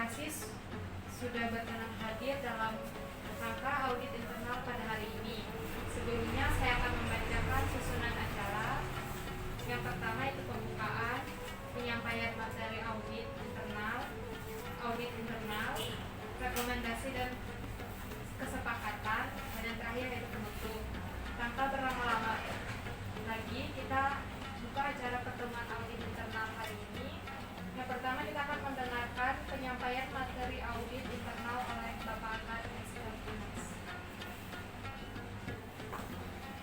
kasih sudah berkenan hadir dalam rangka audit internal pada hari ini. Sebelumnya saya akan membacakan susunan acara. Yang pertama itu pembukaan, penyampaian materi audit internal, rekomendasi dan kesepakatan, dan yang terakhir yaitu penutup. Tanpa berlama-lama lagi, kita buka acara pertemuan audit internal hari ini. Yang pertama kita akan mendengarkan penyampaian materi audit internal oleh Bapak Akad Eskeltinas.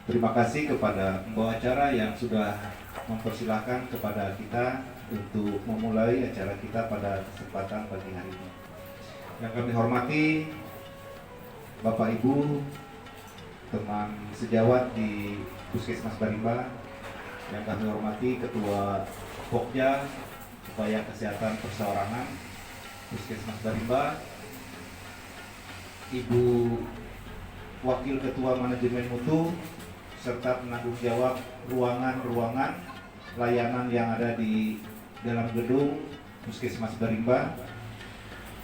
Terima kasih kepada pembawa acara yang sudah mempersilahkan kepada kita untuk memulai acara kita pada kesempatan pagi hari ini. Yang kami hormati Bapak Ibu, teman sejawat di Puskesmas Barimba, yang kami hormati Ketua Pokja Upaya Kesehatan Perseorangan Puskesmas Barimba, Ibu Wakil Ketua Manajemen Mutu, serta penanggung jawab ruangan-ruangan layanan yang ada di dalam gedung Puskesmas Barimba.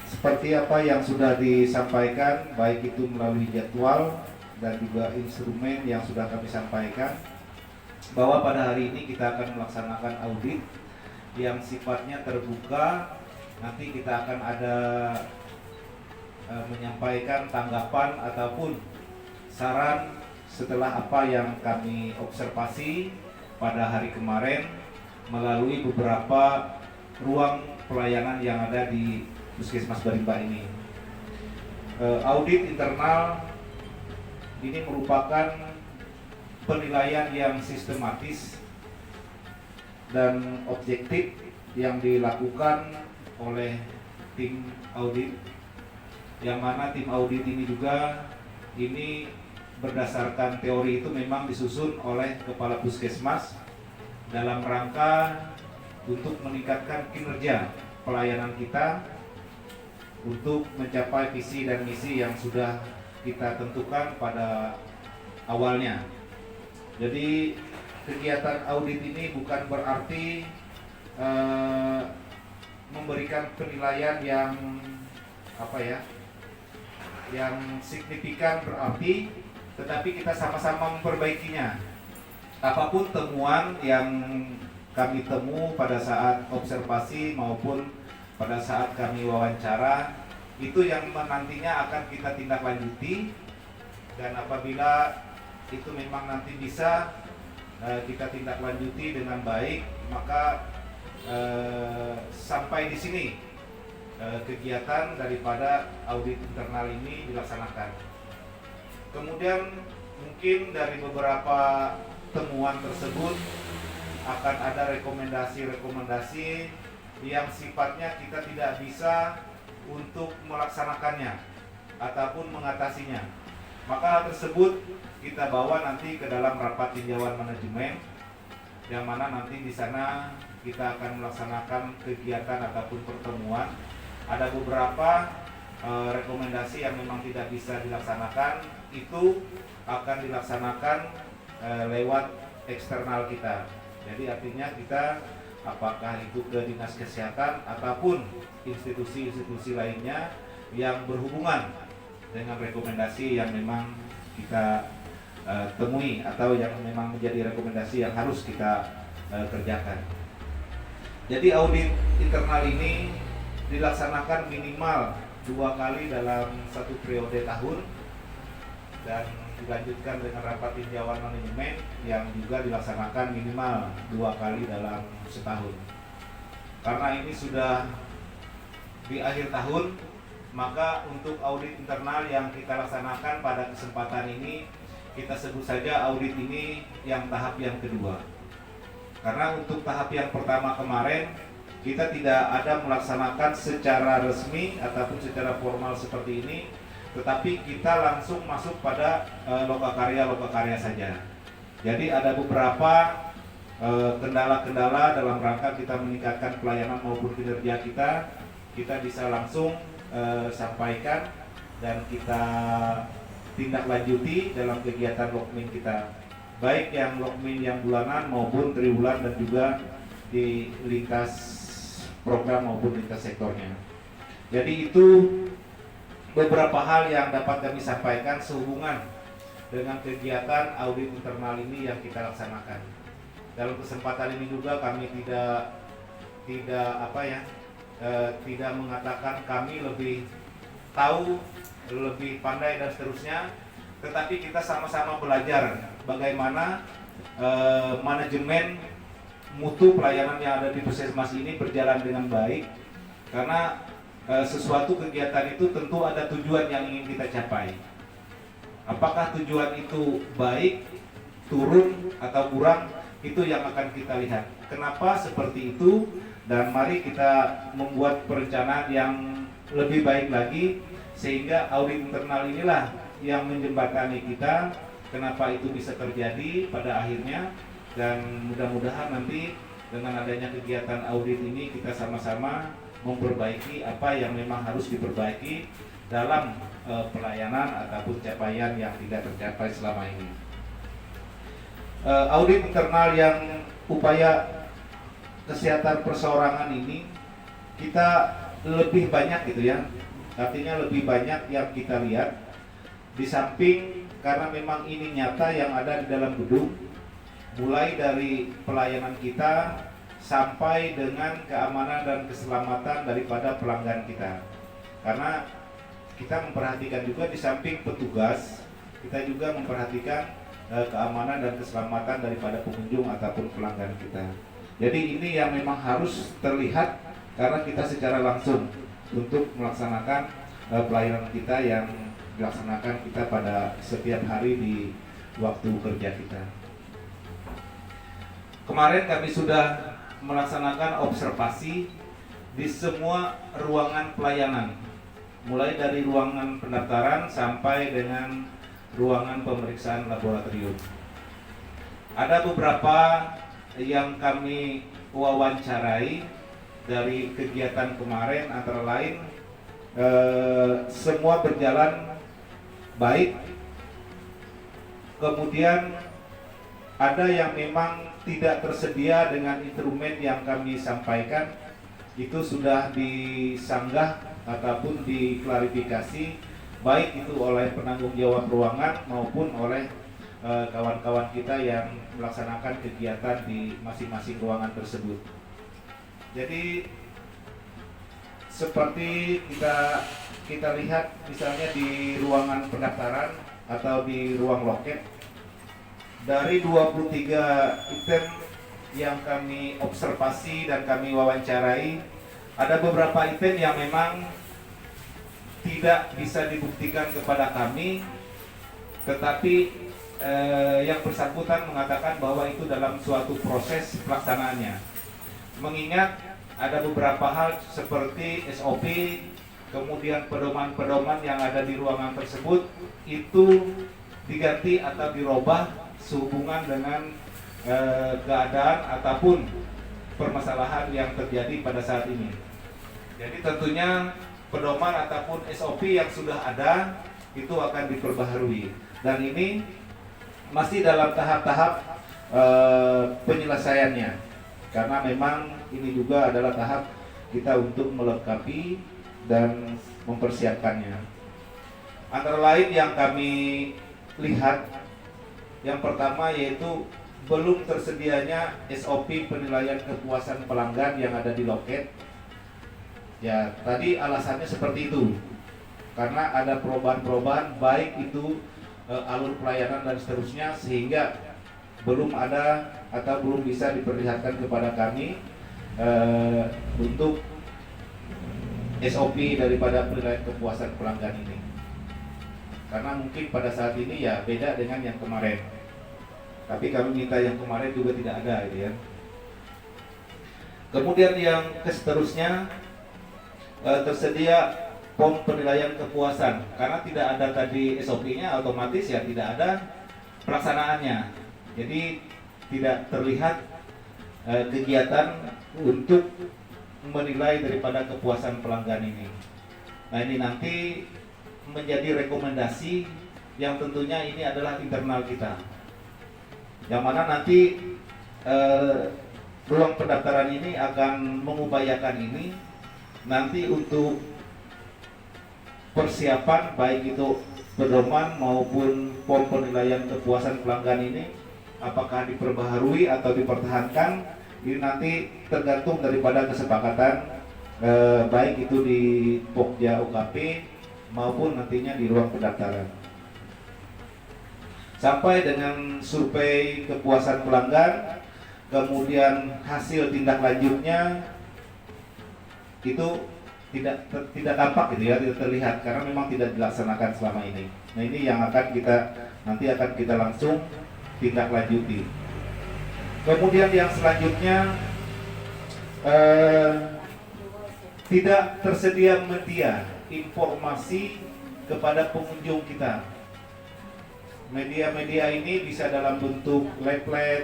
Seperti apa yang sudah disampaikan, baik itu melalui jadwal dan juga instrumen yang sudah kami sampaikan, bahwa pada hari ini kita akan melaksanakan audit yang sifatnya terbuka. Nanti kita akan ada menyampaikan tanggapan ataupun saran setelah apa yang kami observasi pada hari kemarin melalui beberapa ruang pelayanan yang ada di Puskesmas Barimba ini. Audit internal ini merupakan penilaian yang sistematis dan objektif yang dilakukan oleh tim audit, yang mana tim audit ini juga berdasarkan teori itu memang disusun oleh Kepala Puskesmas dalam rangka untuk meningkatkan kinerja pelayanan kita untuk mencapai visi dan misi yang sudah kita tentukan pada awalnya. Jadi kegiatan audit ini bukan berarti memberikan penilaian yang signifikan berarti, tetapi kita sama-sama memperbaikinya. Apapun temuan yang kami temu pada saat observasi maupun pada saat kami wawancara, itu yang nantinya akan kita tindak lanjuti, dan apabila itu memang nanti bisa kita tindak lanjuti dengan baik, maka sampai di sini kegiatan daripada audit internal ini dilaksanakan. Kemudian mungkin dari beberapa temuan tersebut akan ada rekomendasi-rekomendasi yang sifatnya kita tidak bisa untuk melaksanakannya ataupun mengatasinya. Maka hal tersebut kita bawa nanti ke dalam rapat tinjauan manajemen, yang mana nanti di sana kita akan melaksanakan kegiatan ataupun pertemuan. Ada beberapa rekomendasi yang memang tidak bisa dilaksanakan, itu akan dilaksanakan lewat eksternal kita. Jadi artinya kita, apakah itu ke dinas kesehatan ataupun institusi-institusi lainnya yang berhubungan dengan rekomendasi yang memang kita temui atau yang memang menjadi rekomendasi yang harus kita kerjakan. Jadi audit internal ini dilaksanakan minimal 2 kali dalam 1 periode tahun, dan dilanjutkan dengan rapat tinjauan manajemen yang juga dilaksanakan minimal 2 kali dalam setahun. Karena ini sudah di akhir tahun, maka untuk audit internal yang kita laksanakan pada kesempatan ini, kita sebut saja audit ini yang tahap yang kedua. Karena untuk tahap yang pertama kemarin, kita tidak ada melaksanakan secara resmi ataupun secara formal seperti ini, tetapi kita langsung masuk pada lokakarya saja. Jadi ada beberapa kendala-kendala dalam rangka kita meningkatkan pelayanan maupun kinerja kita bisa langsung sampaikan dan kita tindak lanjuti dalam kegiatan lokmin kita, baik yang lokmin yang bulanan maupun triwulan, dan juga di lintas program maupun lintas sektornya. Jadi itu beberapa hal yang dapat kami sampaikan sehubungan dengan kegiatan audit internal ini yang kita laksanakan. Dalam kesempatan ini juga kami tidak mengatakan kami lebih tahu, lebih pandai dan seterusnya, tetapi kita sama-sama belajar bagaimana manajemen mutu pelayanan yang ada di Puskesmas ini berjalan dengan baik, karena sesuatu kegiatan itu tentu ada tujuan yang ingin kita capai. Apakah tujuan itu baik, turun atau kurang, itu yang akan kita lihat. Kenapa seperti itu, dan mari kita membuat perencanaan yang lebih baik lagi, sehingga audit internal inilah yang menjembatani kita kenapa itu bisa terjadi pada akhirnya. Dan mudah-mudahan nanti dengan adanya kegiatan audit ini kita sama-sama memperbaiki apa yang memang harus diperbaiki dalam pelayanan ataupun capaian yang tidak tercapai selama ini. Audit internal yang upaya kesehatan perseorangan ini kita lebih banyak gitu ya, artinya lebih banyak yang kita lihat di samping karena memang ini nyata yang ada di dalam gedung, mulai dari pelayanan kita sampai dengan keamanan dan keselamatan daripada pelanggan kita. Karena kita memperhatikan juga di samping petugas, kita juga memperhatikan keamanan dan keselamatan daripada pengunjung ataupun pelanggan kita. Jadi ini yang memang harus terlihat karena kita secara langsung untuk melaksanakan pelayanan kita yang dilaksanakan kita pada setiap hari di waktu kerja kita. Kemarin kami sudah melaksanakan observasi di semua ruangan pelayanan, mulai dari ruangan pendaftaran sampai dengan ruangan pemeriksaan laboratorium. Ada beberapa yang kami wawancarai dari kegiatan kemarin, antara lain semua berjalan baik. Kemudian ada yang memang tidak tersedia dengan instrumen yang kami sampaikan, itu sudah disanggah ataupun diklarifikasi, baik itu oleh penanggung jawab ruangan maupun oleh kawan-kawan kita yang melaksanakan kegiatan di masing-masing ruangan tersebut. Jadi seperti kita lihat misalnya di ruangan pendaftaran atau di ruang loket, dari 23 item yang kami observasi dan kami wawancarai, ada beberapa item yang memang tidak bisa dibuktikan kepada kami, tetapi yang bersangkutan mengatakan bahwa itu dalam suatu proses pelaksanaannya. Mengingat ada beberapa hal seperti SOP, kemudian pedoman-pedoman yang ada di ruangan tersebut itu diganti atau dirubah sehubungan dengan keadaan ataupun permasalahan yang terjadi pada saat ini. Jadi tentunya pedoman ataupun SOP yang sudah ada itu akan diperbaharui, dan ini masih dalam tahap-tahap penyelesaiannya, karena memang ini juga adalah tahap kita untuk melengkapi dan mempersiapkannya. Antara lain yang kami lihat, yang pertama yaitu belum tersedianya SOP penilaian kepuasan pelanggan yang ada di loket. Ya, tadi alasannya seperti itu, karena ada perubahan-perubahan baik itu alur pelayanan dan seterusnya, sehingga belum ada atau belum bisa diperlihatkan kepada kami untuk SOP daripada penilaian kepuasan pelanggan ini. Karena mungkin pada saat ini ya beda dengan yang kemarin, tapi kami minta yang kemarin juga tidak ada gitu ya. Kemudian yang seterusnya tersedia form penilaian kepuasan, karena tidak ada tadi SOP-nya, otomatis ya tidak ada pelaksanaannya. Jadi tidak terlihat kegiatan untuk menilai daripada kepuasan pelanggan ini. Nah, ini nanti menjadi rekomendasi yang tentunya ini adalah internal kita, yang mana nanti ruang pendaftaran ini akan mengupayakan ini nanti untuk persiapan baik itu pedoman maupun form penilaian kepuasan pelanggan ini apakah diperbaharui atau dipertahankan, ini nanti tergantung daripada kesepakatan baik itu di Pokja UKP maupun nantinya di ruang pendaftaran. Sampai dengan survei kepuasan pelanggan, kemudian hasil tindak lanjutnya itu tidak tampak gitu ya, tidak terlihat karena memang tidak dilaksanakan selama ini. Nah, ini yang akan kita langsung tindak lanjuti. Kemudian yang selanjutnya tidak tersedia media informasi kepada pengunjung kita. Media-media ini bisa dalam bentuk leaflet,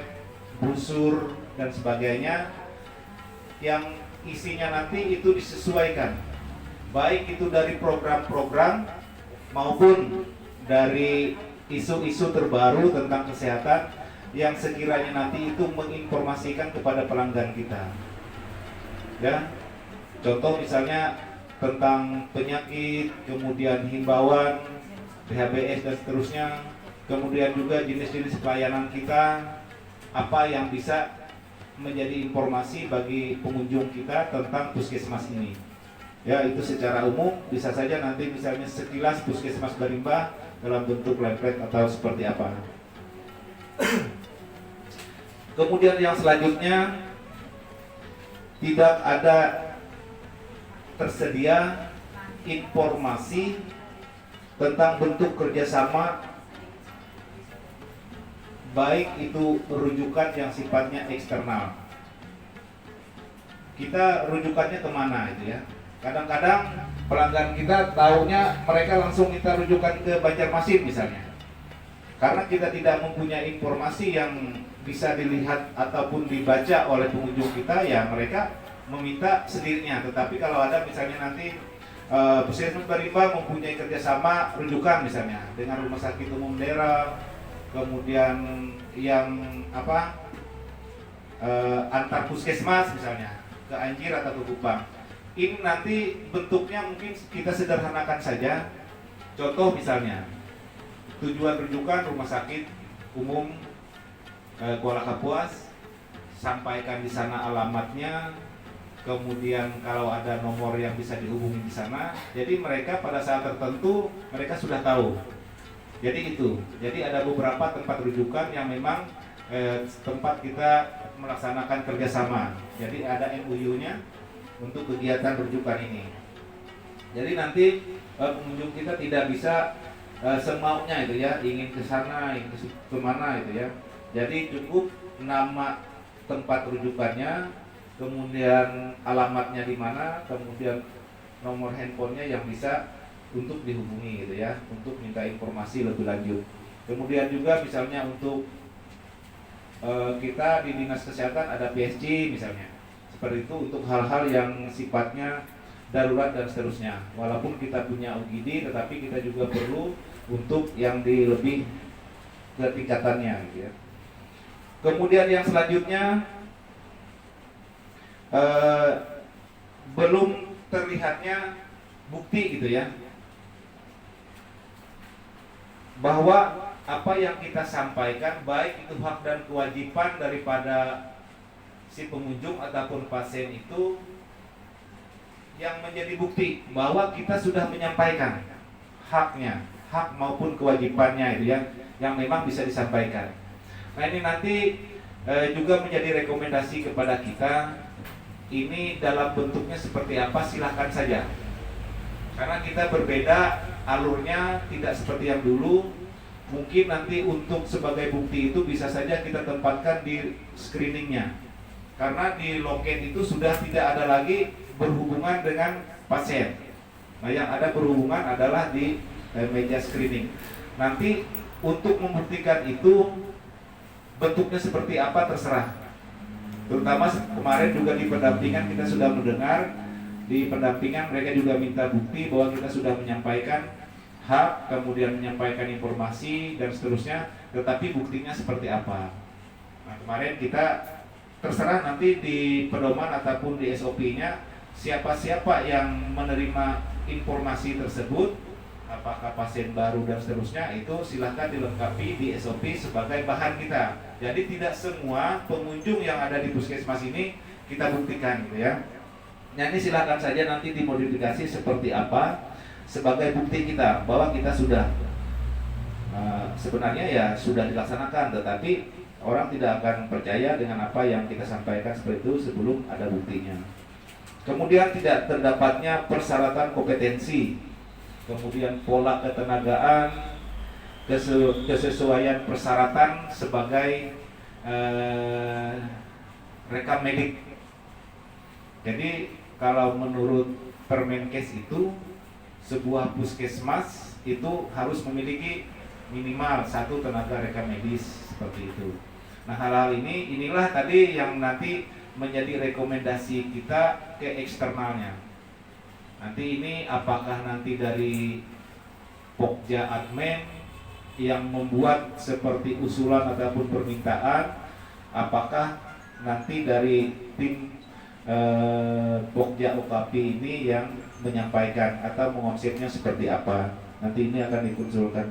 brosur dan sebagainya yang isinya nanti itu disesuaikan, baik itu dari program-program maupun dari isu-isu terbaru tentang kesehatan yang sekiranya nanti itu menginformasikan kepada pelanggan kita. Ya, contoh misalnya tentang penyakit, kemudian himbauan, PHBS dan seterusnya, kemudian juga jenis-jenis pelayanan kita, apa yang bisa menjadi informasi bagi pengunjung kita tentang puskesmas ini. Ya, itu secara umum bisa saja nanti misalnya sekilas puskesmas Barimba dalam bentuk leaflet atau seperti apa. Kemudian yang selanjutnya tidak ada tersedia informasi tentang bentuk kerjasama baik itu rujukan yang sifatnya eksternal. Kita rujukannya kemana itu ya? Kadang-kadang pelanggan kita taunya mereka langsung minta rujukan ke Banjarmasin misalnya. Karena kita tidak mempunyai informasi yang bisa dilihat ataupun dibaca oleh pengunjung kita, ya mereka meminta sendirinya. Tetapi kalau ada misalnya nanti Puskesmas Barimba mempunyai kerjasama rujukan misalnya dengan Rumah Sakit Umum daerah, kemudian yang antar puskesmas misalnya ke Anjir atau ke Kupang. Ini nanti bentuknya mungkin kita sederhanakan saja. Contoh misalnya tujuan rujukan Rumah Sakit Umum Kuala Kapuas, sampaikan di sana alamatnya, kemudian kalau ada nomor yang bisa dihubungi di sana. Jadi mereka pada saat tertentu mereka sudah tahu. Jadi itu. Jadi ada beberapa tempat rujukan yang memang tempat kita melaksanakan kerjasama. Jadi ada MOU-nya untuk kegiatan rujukan ini. Jadi nanti pengunjung kita tidak bisa semaunya itu ya, ingin ke sana, ingin ke mana itu ya. Jadi cukup nama tempat rujukannya, kemudian alamatnya di mana, kemudian nomor handphonenya yang bisa untuk dihubungi gitu ya, untuk minta informasi lebih lanjut. Kemudian juga misalnya untuk kita di Dinas Kesehatan ada PSG misalnya, seperti itu untuk hal-hal yang sifatnya darurat dan seterusnya. Walaupun kita punya UGD, tetapi kita juga perlu untuk yang di lebih ketingkatannya gitu ya. Kemudian yang selanjutnya belum terlihatnya bukti gitu ya, bahwa apa yang kita sampaikan baik itu hak dan kewajiban daripada si pengunjung ataupun pasien itu yang menjadi bukti bahwa kita sudah menyampaikan haknya, hak maupun kewajibannya itu yang memang bisa disampaikan. Nah, ini nanti juga menjadi rekomendasi kepada kita. Ini dalam bentuknya seperti apa silahkan saja, karena kita berbeda alurnya, tidak seperti yang dulu. Mungkin nanti untuk sebagai bukti itu bisa saja kita tempatkan di screeningnya, karena di loket itu sudah tidak ada lagi berhubungan dengan pasien. Nah, yang ada berhubungan adalah di meja screening. Nanti untuk membuktikan itu bentuknya seperti apa terserah. Terutama kemarin juga di pendampingan kita sudah mendengar, di pendampingan mereka juga minta bukti bahwa kita sudah menyampaikan hak, kemudian menyampaikan informasi dan seterusnya, tetapi buktinya seperti apa. Nah, kemarin kita terserah nanti di pedoman ataupun di SOP-nya siapa-siapa yang menerima informasi tersebut, apakah pasien baru dan seterusnya, itu silahkan dilengkapi di SOP sebagai bahan kita. Jadi tidak semua pengunjung yang ada di puskesmas ini kita buktikan gitu ya. Nah ini silahkan saja nanti dimodifikasi seperti apa sebagai bukti kita bahwa kita sudah sebenarnya ya sudah dilaksanakan, tetapi orang tidak akan percaya dengan apa yang kita sampaikan seperti itu sebelum ada buktinya. Kemudian tidak terdapatnya persyaratan kompetensi, kemudian pola ketenagaan, kesesuaian persyaratan sebagai rekam medik. Jadi kalau menurut Permenkes itu sebuah puskesmas itu harus memiliki minimal 1 tenaga rekam medis seperti itu. Nah hal-hal inilah tadi yang nanti menjadi rekomendasi kita ke eksternalnya. Nanti ini apakah nanti dari Pokja Admin yang membuat seperti usulan ataupun permintaan, apakah nanti dari tim Pokja UKAPI ini yang menyampaikan atau mengonsepnya seperti apa. Nanti ini akan dikonsulkan.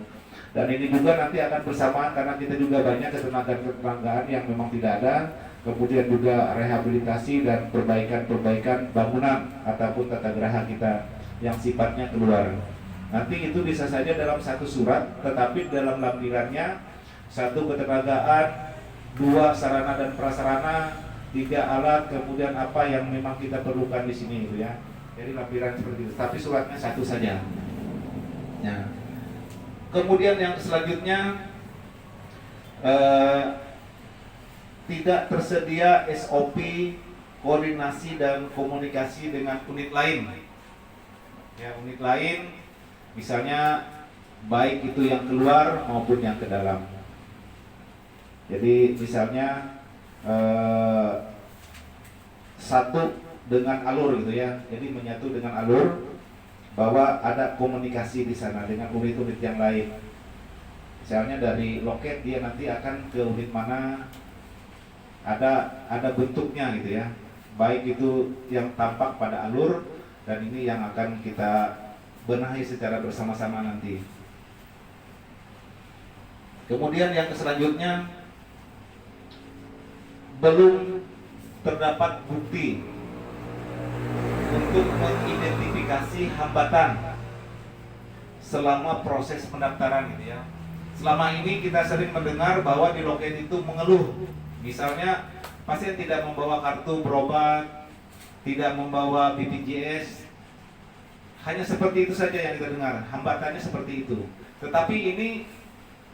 Dan ini juga nanti akan bersamaan karena kita juga banyak ketenagaan yang memang tidak ada. Kemudian juga rehabilitasi dan perbaikan bangunan ataupun tata geraha kita yang sifatnya keluar. Nanti itu bisa saja dalam satu surat, tetapi dalam lampirannya 1 ketenagaan, 2 sarana dan prasarana, 3 alat, kemudian apa yang memang kita perlukan di sini gitu ya. Jadi lampiran seperti itu, tapi suratnya 1 saja. Ya. Kemudian yang selanjutnya tidak tersedia SOP koordinasi dan komunikasi dengan unit lain. Ya, unit lain misalnya baik itu yang keluar maupun yang ke dalam. Jadi misalnya satu dengan alur gitu ya. Jadi menyatu dengan alur, bahwa ada komunikasi di sana dengan unit-unit yang lain. Misalnya dari loket dia nanti akan ke unit mana, ada bentuknya gitu ya. Baik itu yang tampak pada alur dan ini yang akan kita benahi secara bersama-sama nanti. Kemudian yang selanjutnya, belum terdapat bukti untuk mengidentifikasi hambatan selama proses pendaftaran gitu ya. Selama ini kita sering mendengar bahwa di loket itu mengeluh, misalnya pasien tidak membawa kartu berobat, tidak membawa BPJS, hanya seperti itu saja yang kita dengar, hambatannya seperti itu. Tetapi ini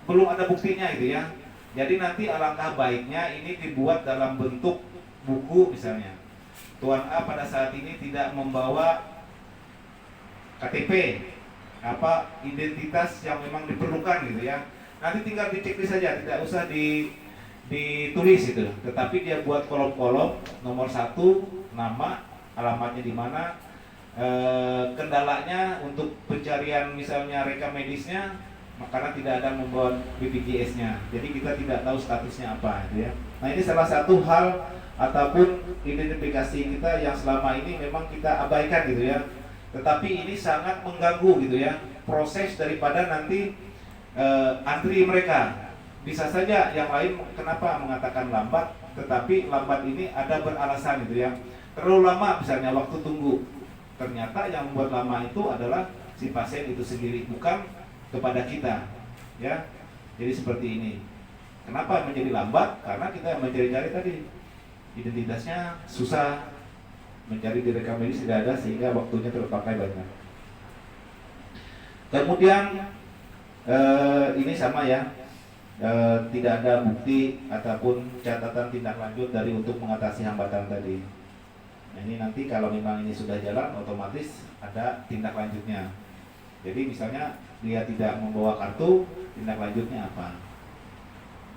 belum ada buktinya gitu ya. Jadi nanti alangkah baiknya ini dibuat dalam bentuk buku misalnya. Tuan A pada saat ini tidak membawa KTP, identitas yang memang diperlukan gitu ya. Nanti tinggal diceklis saja, tidak usah ditulis itu. Tetapi dia buat kolom-kolom, nomor 1 nama, alamatnya di mana, kendalanya untuk pencarian misalnya rekam medisnya, karena tidak ada membawa BPJS-nya. Jadi kita tidak tahu statusnya apa gitu ya. Nah ini salah satu hal ataupun identifikasi kita yang selama ini memang kita abaikan gitu ya. Tetapi ini sangat mengganggu gitu ya proses daripada nanti antri mereka. Bisa saja yang lain kenapa mengatakan lambat, tetapi lambat ini ada beralasan gitu ya. Terlalu lama misalnya waktu tunggu. Ternyata yang membuat lama itu adalah si pasien itu sendiri, bukan kepada kita ya. Jadi seperti ini. Kenapa menjadi lambat? Karena kita mencari-cari tadi, identitasnya susah, mencari di rekam medis tidak ada sehingga waktunya terpakai banyak. Kemudian ini sama ya, tidak ada bukti ataupun catatan tindak lanjut dari untuk mengatasi hambatan tadi. Nah, ini nanti kalau memang ini sudah jalan, otomatis ada tindak lanjutnya. Jadi misalnya dia tidak membawa kartu, tindak lanjutnya apa?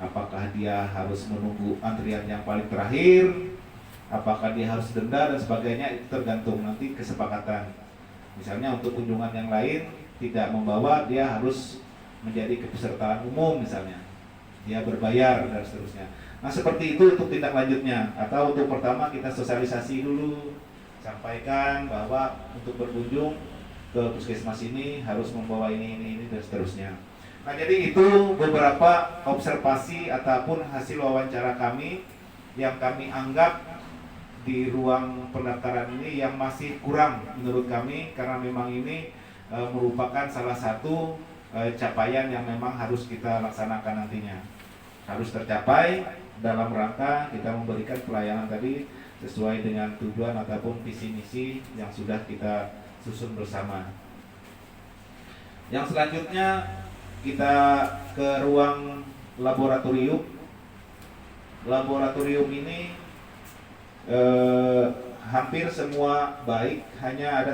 Apakah dia harus menunggu antrian yang paling terakhir? Apakah dia harus denda dan sebagainya? Itu tergantung nanti kesepakatan. Misalnya untuk kunjungan yang lain tidak membawa, dia harus menjadi kepesertaan umum misalnya. Dia berbayar dan seterusnya. Nah seperti itu untuk tindak lanjutnya. Atau untuk pertama kita sosialisasi dulu, sampaikan bahwa untuk berkunjung ke puskesmas ini harus membawa ini dan seterusnya. Nah, jadi itu beberapa observasi ataupun hasil wawancara kami yang kami anggap di ruang pendaftaran ini yang masih kurang menurut kami, karena memang ini merupakan salah satu capaian yang memang harus kita laksanakan nantinya. Harus tercapai dalam rangka kita memberikan pelayanan tadi sesuai dengan tujuan ataupun visi misi yang sudah kita susun bersama. Yang selanjutnya kita ke ruang laboratorium. Laboratorium ini hampir semua baik, hanya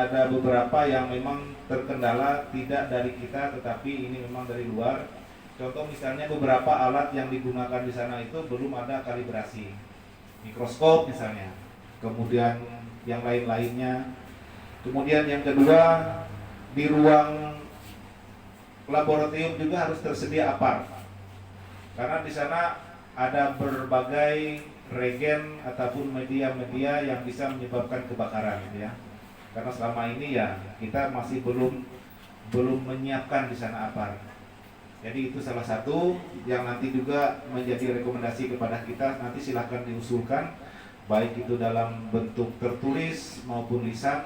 ada beberapa yang memang terkendala tidak dari kita tetapi ini memang dari luar. Contoh misalnya beberapa alat yang digunakan di sana itu belum ada kalibrasi, mikroskop misalnya, kemudian yang lain-lainnya. Kemudian yang kedua, di ruang laboratorium juga harus tersedia apar, karena di sana ada berbagai regen ataupun media-media yang bisa menyebabkan kebakaran, ya. Karena selama ini ya kita masih belum menyiapkan di sana apar. Jadi itu salah satu yang nanti juga menjadi rekomendasi kepada kita. Nanti silahkan diusulkan baik itu dalam bentuk tertulis maupun lisan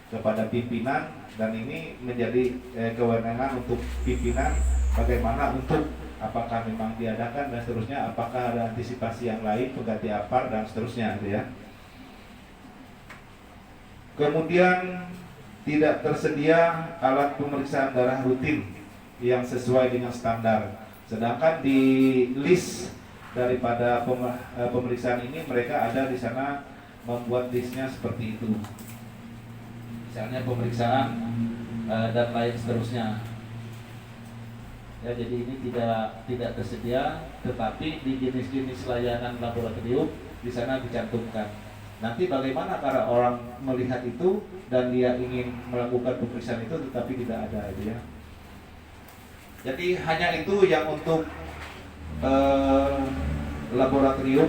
kepada pimpinan, dan ini menjadi kewenangan untuk pimpinan bagaimana untuk apakah memang diadakan dan seterusnya, apakah ada antisipasi yang lain pengganti apar dan seterusnya, gitu ya. Kemudian tidak tersedia alat pemeriksaan darah rutin yang sesuai dengan standar. Sedangkan di list daripada pemeriksaan ini mereka ada di sana membuat listnya seperti itu. Misalnya pemeriksaan dan lain seterusnya. Ya, jadi ini tidak tersedia, tetapi di jenis-jenis layanan laboratorium di sana dicantumkan. Nanti bagaimana cara orang melihat itu dan dia ingin melakukan pemeriksaan itu tetapi tidak ada, gitu ya. Jadi hanya itu yang untuk laboratorium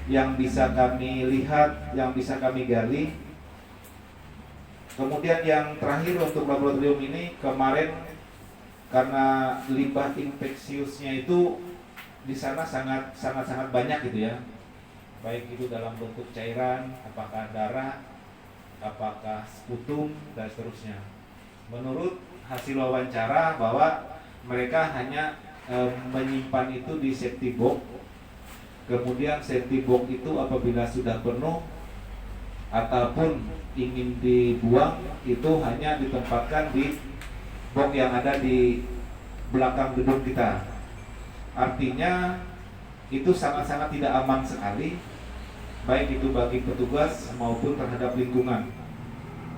yang bisa kami lihat, yang bisa kami gali. Kemudian yang terakhir untuk laboratorium ini, kemarin karena limbah infeksiusnya itu di sana sangat banyak, gitu ya. Baik itu dalam bentuk cairan, apakah darah, apakah sputum dan seterusnya. Menurut hasil wawancara bahwa mereka hanya menyimpan itu di safety box. Kemudian safety box itu apabila sudah penuh ataupun ingin dibuang itu hanya ditempatkan di box yang ada di belakang gedung kita. Artinya itu sangat-sangat tidak aman sekali, baik itu bagi petugas maupun terhadap lingkungan.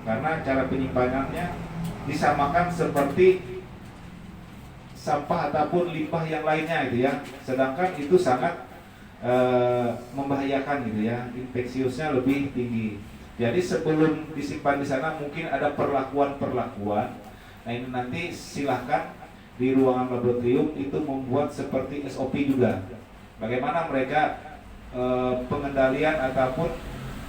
Karena cara penyimpanannya disamakan seperti sampah ataupun limbah yang lainnya, gitu ya. Sedangkan itu sangat membahayakan, gitu ya. Infeksiusnya lebih tinggi. Jadi sebelum disimpan di sana mungkin ada perlakuan-perlakuan. Nah, ini nanti silahkan di ruangan laboratorium itu membuat seperti SOP juga. Bagaimana mereka pengendalian ataupun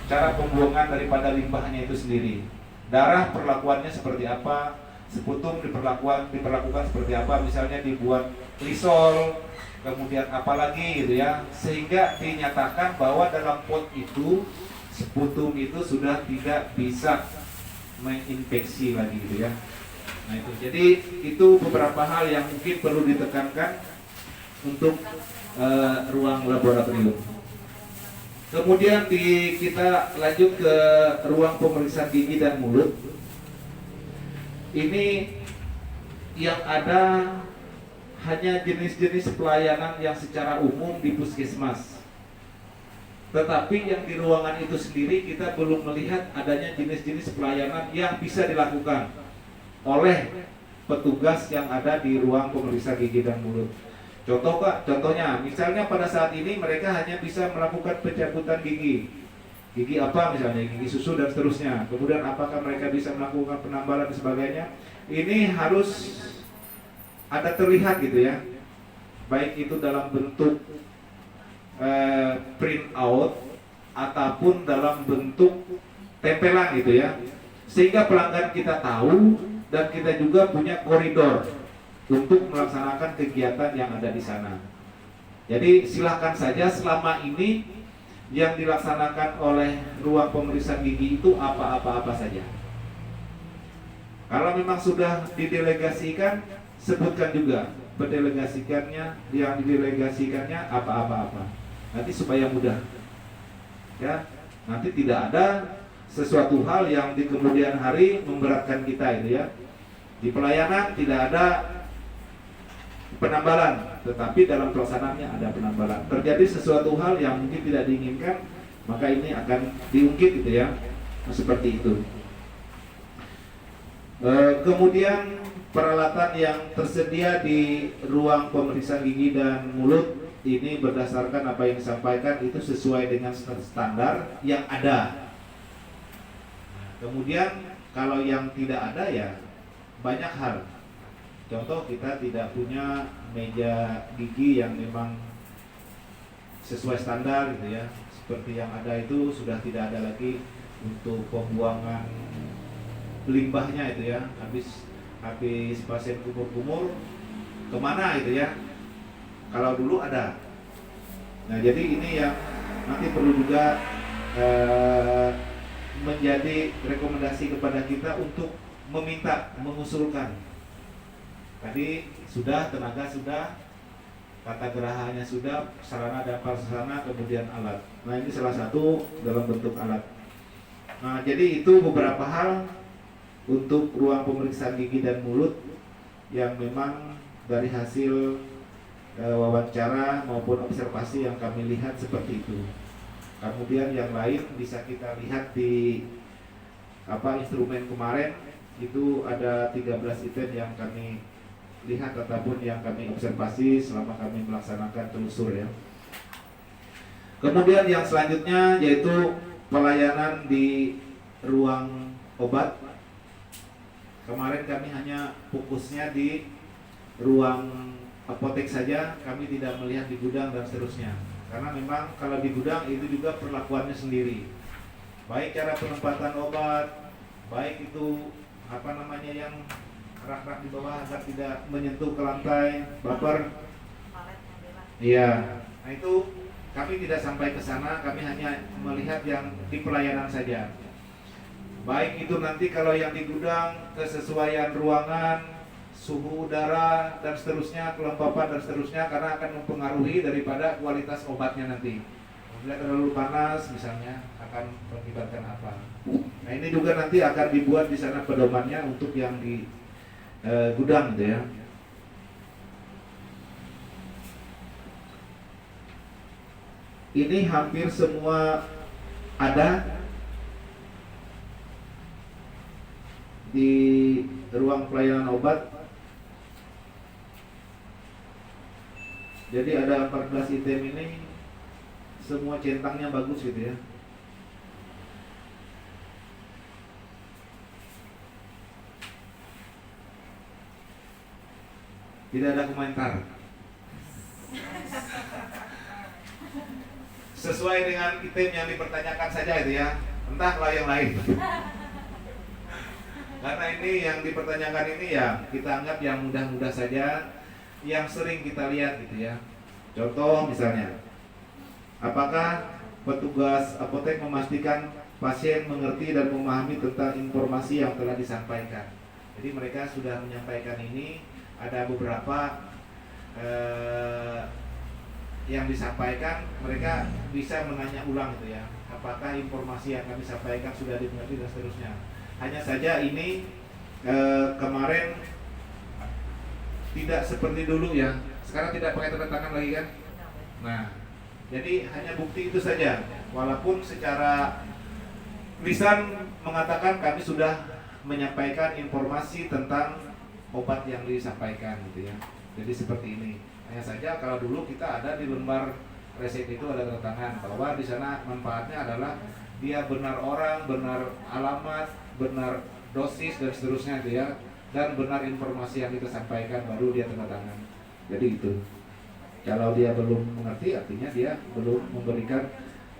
cara pembuangan daripada limbahnya itu sendiri. Darah perlakuannya seperti apa, sputum diperlakukan seperti apa, misalnya dibuat lisol, kemudian apalagi, gitu ya, sehingga dinyatakan bahwa dalam pot itu sputum itu sudah tidak bisa menginfeksi lagi, gitu ya. Nah itu, jadi itu beberapa hal yang mungkin perlu ditekankan untuk ruang laboratorium. Kemudian kita lanjut ke ruang pemeriksaan gigi dan mulut. Ini yang ada hanya jenis-jenis pelayanan yang secara umum di puskesmas. Tetapi yang di ruangan itu sendiri kita belum melihat adanya jenis-jenis pelayanan yang bisa dilakukan oleh petugas yang ada di ruang pemeriksa gigi dan mulut. Contohnya, misalnya pada saat ini mereka hanya bisa melakukan pencabutan gigi. Gigi apa misalnya, gigi susu dan seterusnya. Kemudian apakah mereka bisa melakukan penambalan dan sebagainya. Ini harus ada terlihat, gitu ya. Baik itu dalam bentuk print out ataupun dalam bentuk tempelan, gitu ya. sehingga pelanggan kita tahu dan kita juga punya koridor untuk melaksanakan kegiatan yang ada di sana. Jadi silakan saja, selama ini yang dilaksanakan oleh ruang pemeriksaan gigi itu apa-apa saja. Kalau memang sudah didelegasikan, sebutkan juga pendelegasikannya, yang didelegasikannya apa-apa. Nanti supaya mudah. Ya, nanti tidak ada sesuatu hal yang di kemudian hari memberatkan kita itu ya. Di pelayanan tidak ada penambalan, tetapi dalam pelaksanaannya ada penambalan. Terjadi sesuatu hal yang mungkin tidak diinginkan, maka ini akan diungkit gitu ya. Seperti itu. Kemudian peralatan yang tersedia di ruang pemeriksaan gigi dan mulut ini berdasarkan apa yang disampaikan itu sesuai dengan standar yang ada. Kemudian kalau yang tidak ada ya banyak hal. Contoh, kita tidak punya meja gigi yang memang sesuai standar gitu ya. Seperti yang ada itu sudah tidak ada lagi untuk pembuangan limbahnya itu ya. Habis pasien kumur-kumur kemana itu ya. Kalau dulu ada. Nah, jadi ini yang nanti perlu juga menjadi rekomendasi kepada kita untuk meminta, mengusulkan. Tadi sudah, tenaga sudah, tata gerahanya sudah, sarana dan prasarana, kemudian alat. Nah, ini salah satu dalam bentuk alat. Nah, jadi itu beberapa hal untuk ruang pemeriksaan gigi dan mulut yang memang dari hasil wawancara maupun observasi yang kami lihat seperti itu. Kemudian yang lain bisa kita lihat di instrumen kemarin itu ada 13 item yang kami lihat ataupun yang kami observasi selama kami melaksanakan telusur ya. Kemudian yang selanjutnya yaitu pelayanan di ruang obat. Kemarin kami hanya fokusnya di ruang apotek saja, kami tidak melihat di gudang dan seterusnya. Karena memang kalau di gudang itu juga perlakuannya sendiri. Baik cara penempatan obat, baik itu yang rak-rak di bawah agar tidak menyentuh ke lantai, baper. Iya. Nah, itu kami tidak sampai ke sana, kami hanya melihat yang di pelayanan saja. Baik itu nanti kalau yang di gudang, kesesuaian ruangan, suhu udara dan seterusnya, kelembapan dan seterusnya, karena akan mempengaruhi daripada kualitas obatnya nanti. Bila terlalu panas misalnya akan mengakibatkan apa. Nah, ini juga nanti akan dibuat di sana pedomannya untuk yang di gudang gitu ya. Ini hampir semua ada di ruang pelayanan obat. Jadi ada 14 item ini, semua centangnya bagus gitu ya. Tidak ada komentar. Sesuai dengan item yang dipertanyakan saja itu ya. Entahlah yang lain. Karena ini yang dipertanyakan ini ya kita anggap yang mudah-mudah saja, yang sering kita lihat gitu ya. Contoh misalnya, apakah petugas apotek memastikan pasien mengerti dan memahami tentang informasi yang telah disampaikan? Jadi mereka sudah menyampaikan ini, ada beberapa yang disampaikan, mereka bisa menanya ulang gitu ya. Apakah informasi yang kami sampaikan sudah dimengerti dan seterusnya. Hanya saja ini kemarin tidak seperti dulu ya. Sekarang tidak pakai tanda tangan lagi kan. Nah, jadi hanya bukti itu saja. Walaupun secara lisan mengatakan kami sudah menyampaikan informasi tentang obat yang disampaikan gitu ya. Jadi seperti ini. Hanya saja kalau dulu kita ada di lembar resep itu ada tanda tangan bahwa di sana manfaatnya adalah dia benar orang, benar alamat, benar dosis dan seterusnya gitu ya, dan benar informasi yang kita sampaikan baru dia tanda tangan. Jadi itu. Kalau dia belum mengerti artinya dia belum memberikan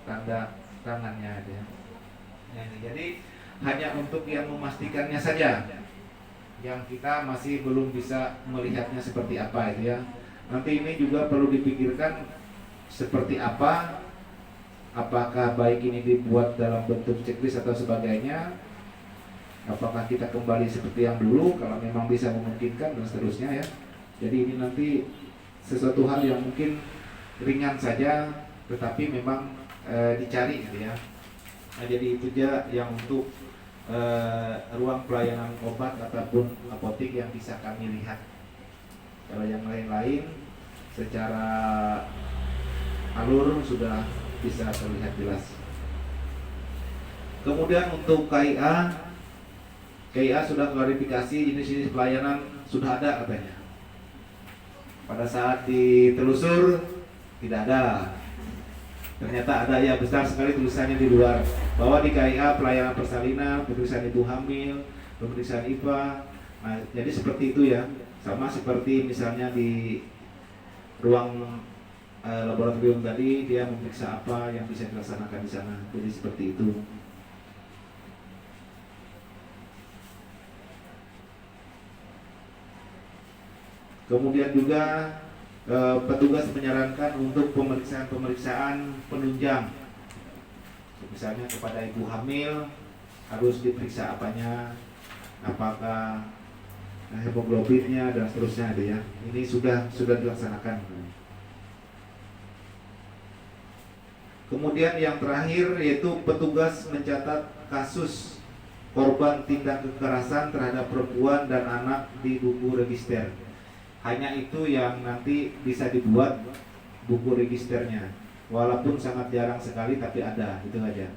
tanda tangannya ya. Jadi hanya untuk yang memastikannya saja, yang kita masih belum bisa melihatnya seperti apa itu ya. Nanti ini juga perlu dipikirkan seperti apa, apakah baik ini dibuat dalam bentuk checklist atau sebagainya, apakah kita kembali seperti yang dulu kalau memang bisa memungkinkan dan seterusnya ya. Jadi ini nanti sesuatu hal yang mungkin ringan saja tetapi memang dicari gitu ya. Nah, jadi itu dia yang untuk ruang pelayanan obat ataupun apotik yang bisa kami lihat. Kalau yang lain-lain secara alur sudah bisa terlihat jelas. Kemudian untuk KIA sudah klarifikasi jenis-jenis pelayanan sudah ada katanya. Pada saat ditelusur tidak ada. Ternyata ada ya, besar sekali tulisannya di luar bahwa di KIA pelayanan persalinan, pemeriksaan ibu hamil, pemeriksaan IPA. Nah, jadi seperti itu ya. Sama seperti misalnya di ruang laboratorium tadi dia memeriksa apa yang bisa dilaksanakan di sana. Jadi seperti itu. Kemudian juga petugas menyarankan untuk pemeriksaan penunjang. Misalnya kepada ibu hamil harus diperiksa apanya, apakah hemoglobinnya dan seterusnya ada ya. Ini sudah dilaksanakan. Kemudian yang terakhir yaitu petugas mencatat kasus korban tindak kekerasan terhadap perempuan dan anak di buku register. Hanya itu yang nanti bisa dibuat buku registernya. Walaupun sangat jarang sekali tapi ada, itu aja.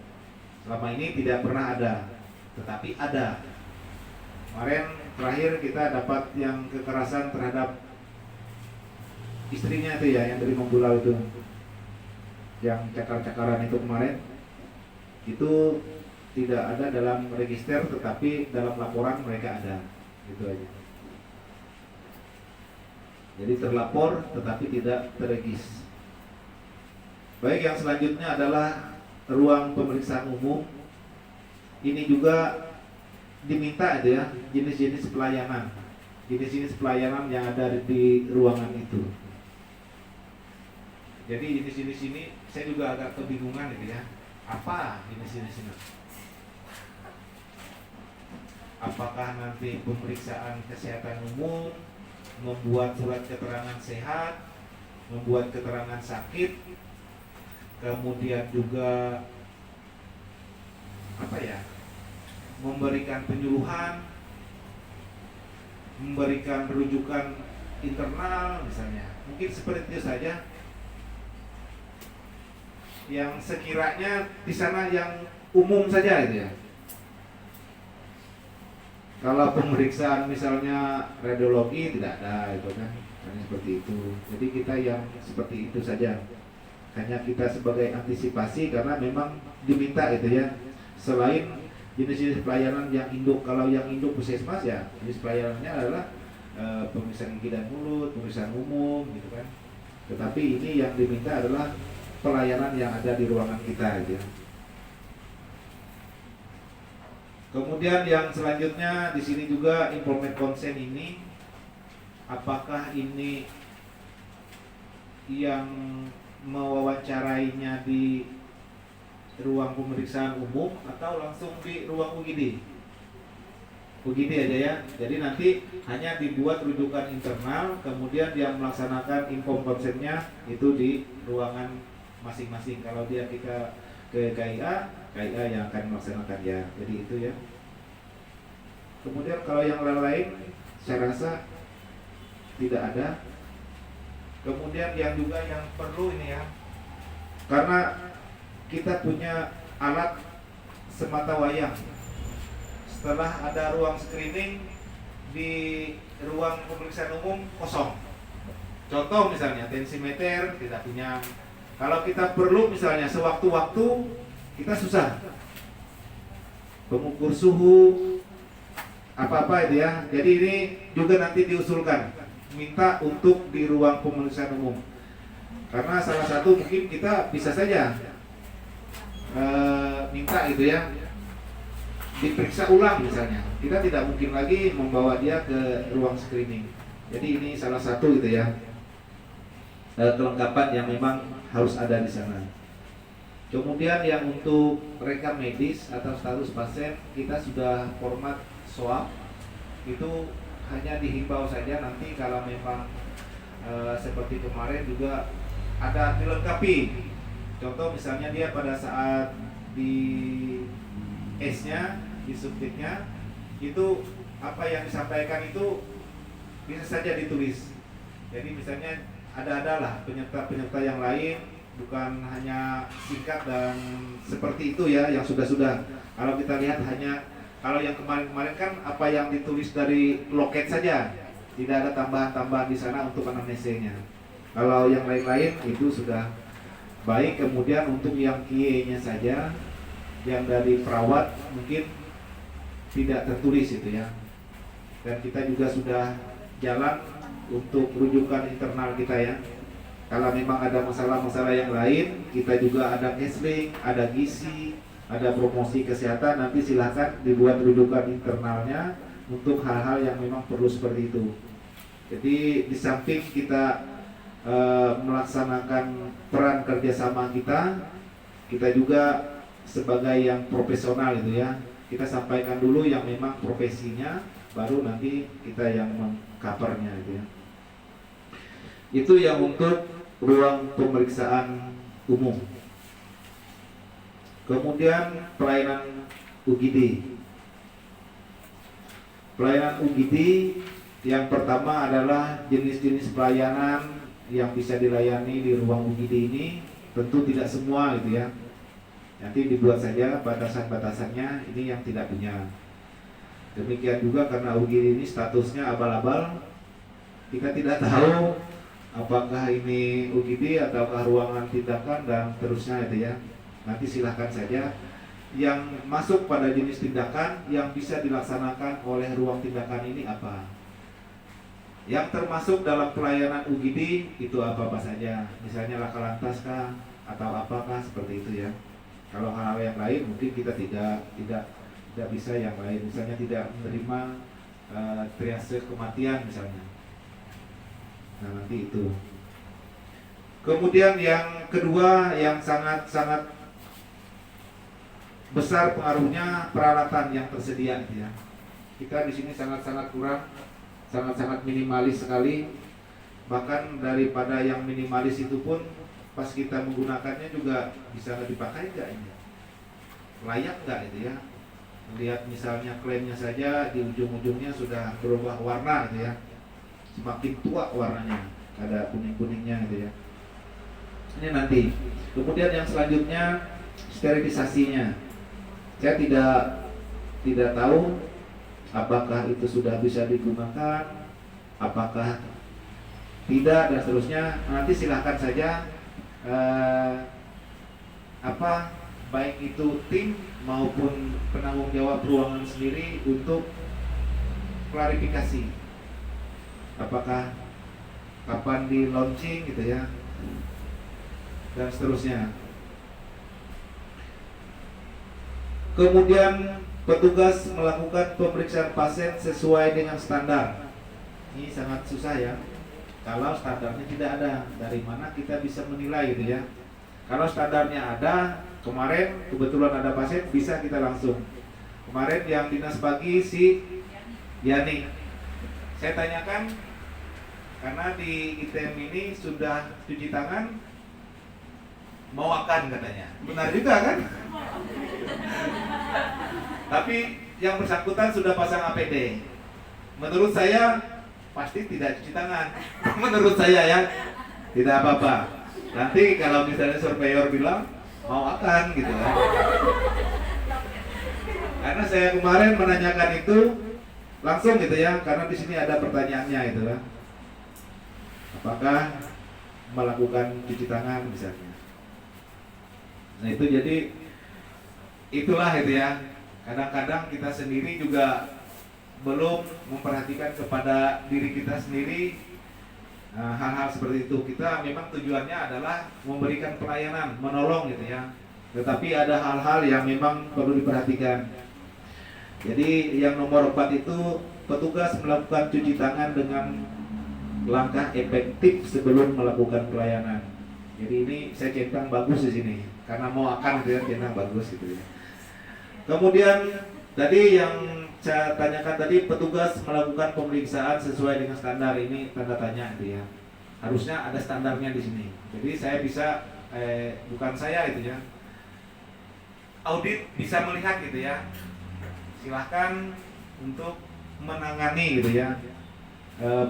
Selama ini tidak pernah ada, tetapi ada. Kemarin terakhir kita dapat yang kekerasan terhadap istrinya itu ya, yang dari Membulau itu, yang cakar-cakaran itu kemarin, itu tidak ada dalam register, tetapi dalam laporan mereka ada, itu aja. Jadi terlapor tetapi tidak terregis. Baik, yang selanjutnya adalah ruang pemeriksaan umum. Ini juga diminta ya jenis-jenis pelayanan, jenis-jenis pelayanan yang ada di ruangan itu. Jadi jenis-jenis ini saya juga agak kebingungan gitu ya. Apa jenis-jenis ini? Apakah nanti pemeriksaan kesehatan umum, membuat surat keterangan sehat, membuat keterangan sakit, kemudian juga apa ya, memberikan penyuluhan, memberikan rujukan internal misalnya. Mungkin seperti itu saja yang sekiranya di sana yang umum saja itu ya. Kalau pemeriksaan misalnya radiologi tidak ada itu kan, hanya seperti itu. Jadi kita yang seperti itu saja. Hanya kita sebagai antisipasi karena memang diminta itu ya. Selain jenis-jenis pelayanan yang induk, kalau yang induk puskesmas ya jenis pelayanannya adalah pemeriksaan gigi dan mulut, pemeriksaan umum gitu kan. Tetapi ini yang diminta adalah pelayanan yang ada di ruangan kita gitu ya. Kemudian yang selanjutnya di sini juga informed consent ini, apakah ini yang mewawancarainya di ruang pemeriksaan umum atau langsung di ruang UGD? UGD aja ya. Jadi nanti hanya dibuat rujukan internal, kemudian yang melaksanakan informed consentnya itu di ruangan masing-masing. Kalau dia kita ke KIA yang akan melaksanakan ya. Jadi itu ya. Kemudian kalau yang lain saya rasa tidak ada. Kemudian yang juga yang perlu ini ya, karena kita punya alat semata wayang. Setelah ada ruang screening, di ruang pemeriksaan umum kosong. Contoh misalnya tensimeter tidak punya. Kalau kita perlu misalnya sewaktu-waktu kita susah. Pengukur suhu apa-apa itu ya. Jadi ini juga nanti diusulkan minta untuk di ruang pemeriksaan umum. Karena salah satu mungkin kita bisa saja minta gitu ya, diperiksa ulang misalnya. Kita tidak mungkin lagi membawa dia ke ruang screening. Jadi ini salah satu gitu ya, kelengkapan yang memang harus ada di sana. Kemudian yang untuk rekam medis atau status pasien, kita sudah format swab. Itu hanya dihimbau saja, nanti kalau memang seperti kemarin juga ada dilengkapi. Contoh misalnya dia pada saat di S-nya, di subjeknya, itu apa yang disampaikan itu bisa saja ditulis. Jadi misalnya ada penyerta-penyerta yang lain, bukan hanya singkat dan seperti itu ya, yang sudah-sudah. Kalau kita lihat hanya, kalau yang kemarin-kemarin kan apa yang ditulis dari loket saja, tidak ada tambahan-tambahan di sana untuk anamnesenya. Kalau yang lain-lain itu sudah baik. Kemudian untuk yang QA-nya saja, yang dari perawat mungkin tidak tertulis itu ya. Dan kita juga sudah jalan untuk rujukan internal kita ya. Kalau memang ada masalah-masalah yang lain, kita juga ada counseling, ada gizi, ada promosi kesehatan, nanti silahkan dibuat rujukan internalnya untuk hal-hal yang memang perlu seperti itu. Jadi di samping kita melaksanakan peran kerjasama kita juga sebagai yang profesional itu ya, kita sampaikan dulu yang memang profesinya, baru nanti kita yang mengcovernya itu ya. Itu yang untuk ruang pemeriksaan umum. Kemudian pelayanan UGD. Pelayanan UGD yang pertama adalah jenis-jenis pelayanan yang bisa dilayani di ruang UGD ini. Tentu tidak semua gitu ya. Nanti dibuat saja batasan-batasannya, ini yang tidak punya. Demikian juga karena UGD ini statusnya abal-abal, kita tidak tahu apakah ini UGD ataukah ruangan tindakan dan terusnya itu ya. Nanti silahkan saja yang masuk pada jenis tindakan yang bisa dilaksanakan oleh ruang tindakan ini apa. Yang termasuk dalam pelayanan UGD itu apa saja. Misalnya laka lantas kah atau apakah seperti itu ya. Kalau hal-hal yang lain mungkin kita tidak bisa yang lain. Misalnya tidak menerima triase kematian misalnya. Nah nanti itu. Kemudian yang kedua yang sangat-sangat besar pengaruhnya peralatan yang tersedia gitu ya. Kita di sini sangat-sangat kurang, sangat-sangat minimalis sekali. Bahkan daripada yang minimalis itu pun pas kita menggunakannya juga bisa dipakai enggak ini? Layak enggak itu ya? Lihat misalnya klaimnya saja di ujung-ujungnya sudah berubah warna gitu ya. Semakin tua warnanya, ada kuning-kuningnya gitu ya. Ini nanti. Kemudian yang selanjutnya sterilisasinya. Saya tidak tahu apakah itu sudah bisa digunakan, apakah tidak dan seterusnya. Nanti silahkan saja baik itu tim maupun penanggung jawab ruangan sendiri untuk klarifikasi. Apakah kapan di launching gitu ya, dan seterusnya. Kemudian petugas melakukan pemeriksaan pasien sesuai dengan standar. Ini sangat susah ya. Kalau standarnya tidak ada, dari mana kita bisa menilai gitu ya. Kalau standarnya ada, kemarin kebetulan ada pasien, bisa kita langsung. Kemarin yang dinas pagi si Yani, saya tanyakan, karena di ITM ini sudah cuci tangan, mau akan katanya. Benar juga kan? Tapi yang bersangkutan sudah pasang APD. Menurut saya pasti tidak cuci tangan. Menurut saya ya, tidak apa-apa. Nanti kalau misalnya surveyor bilang mau akan gitu kan. Karena saya kemarin menanyakan itu langsung gitu ya, karena di sini ada pertanyaannya itu kan. Apakah melakukan cuci tangan misalnya. Nah itu jadi itulah itu ya. Kadang-kadang kita sendiri juga belum memperhatikan kepada diri kita sendiri hal-hal seperti itu. Kita memang tujuannya adalah memberikan pelayanan, menolong gitu ya. Tetapi ada hal-hal yang memang perlu diperhatikan. Jadi yang nomor 4 itu petugas melakukan cuci tangan dengan langkah efektif sebelum melakukan pelayanan. Jadi ini saya centang bagus di sini karena mau akan gitu ya, centang bagus gitu ya. Kemudian tadi yang saya tanyakan tadi, petugas melakukan pemeriksaan sesuai dengan standar, ini tanda tanya gitu ya. Harusnya ada standarnya di sini. Jadi saya bisa bukan saya itu ya. Audit bisa melihat gitu ya. Silahkan untuk menangani gitu ya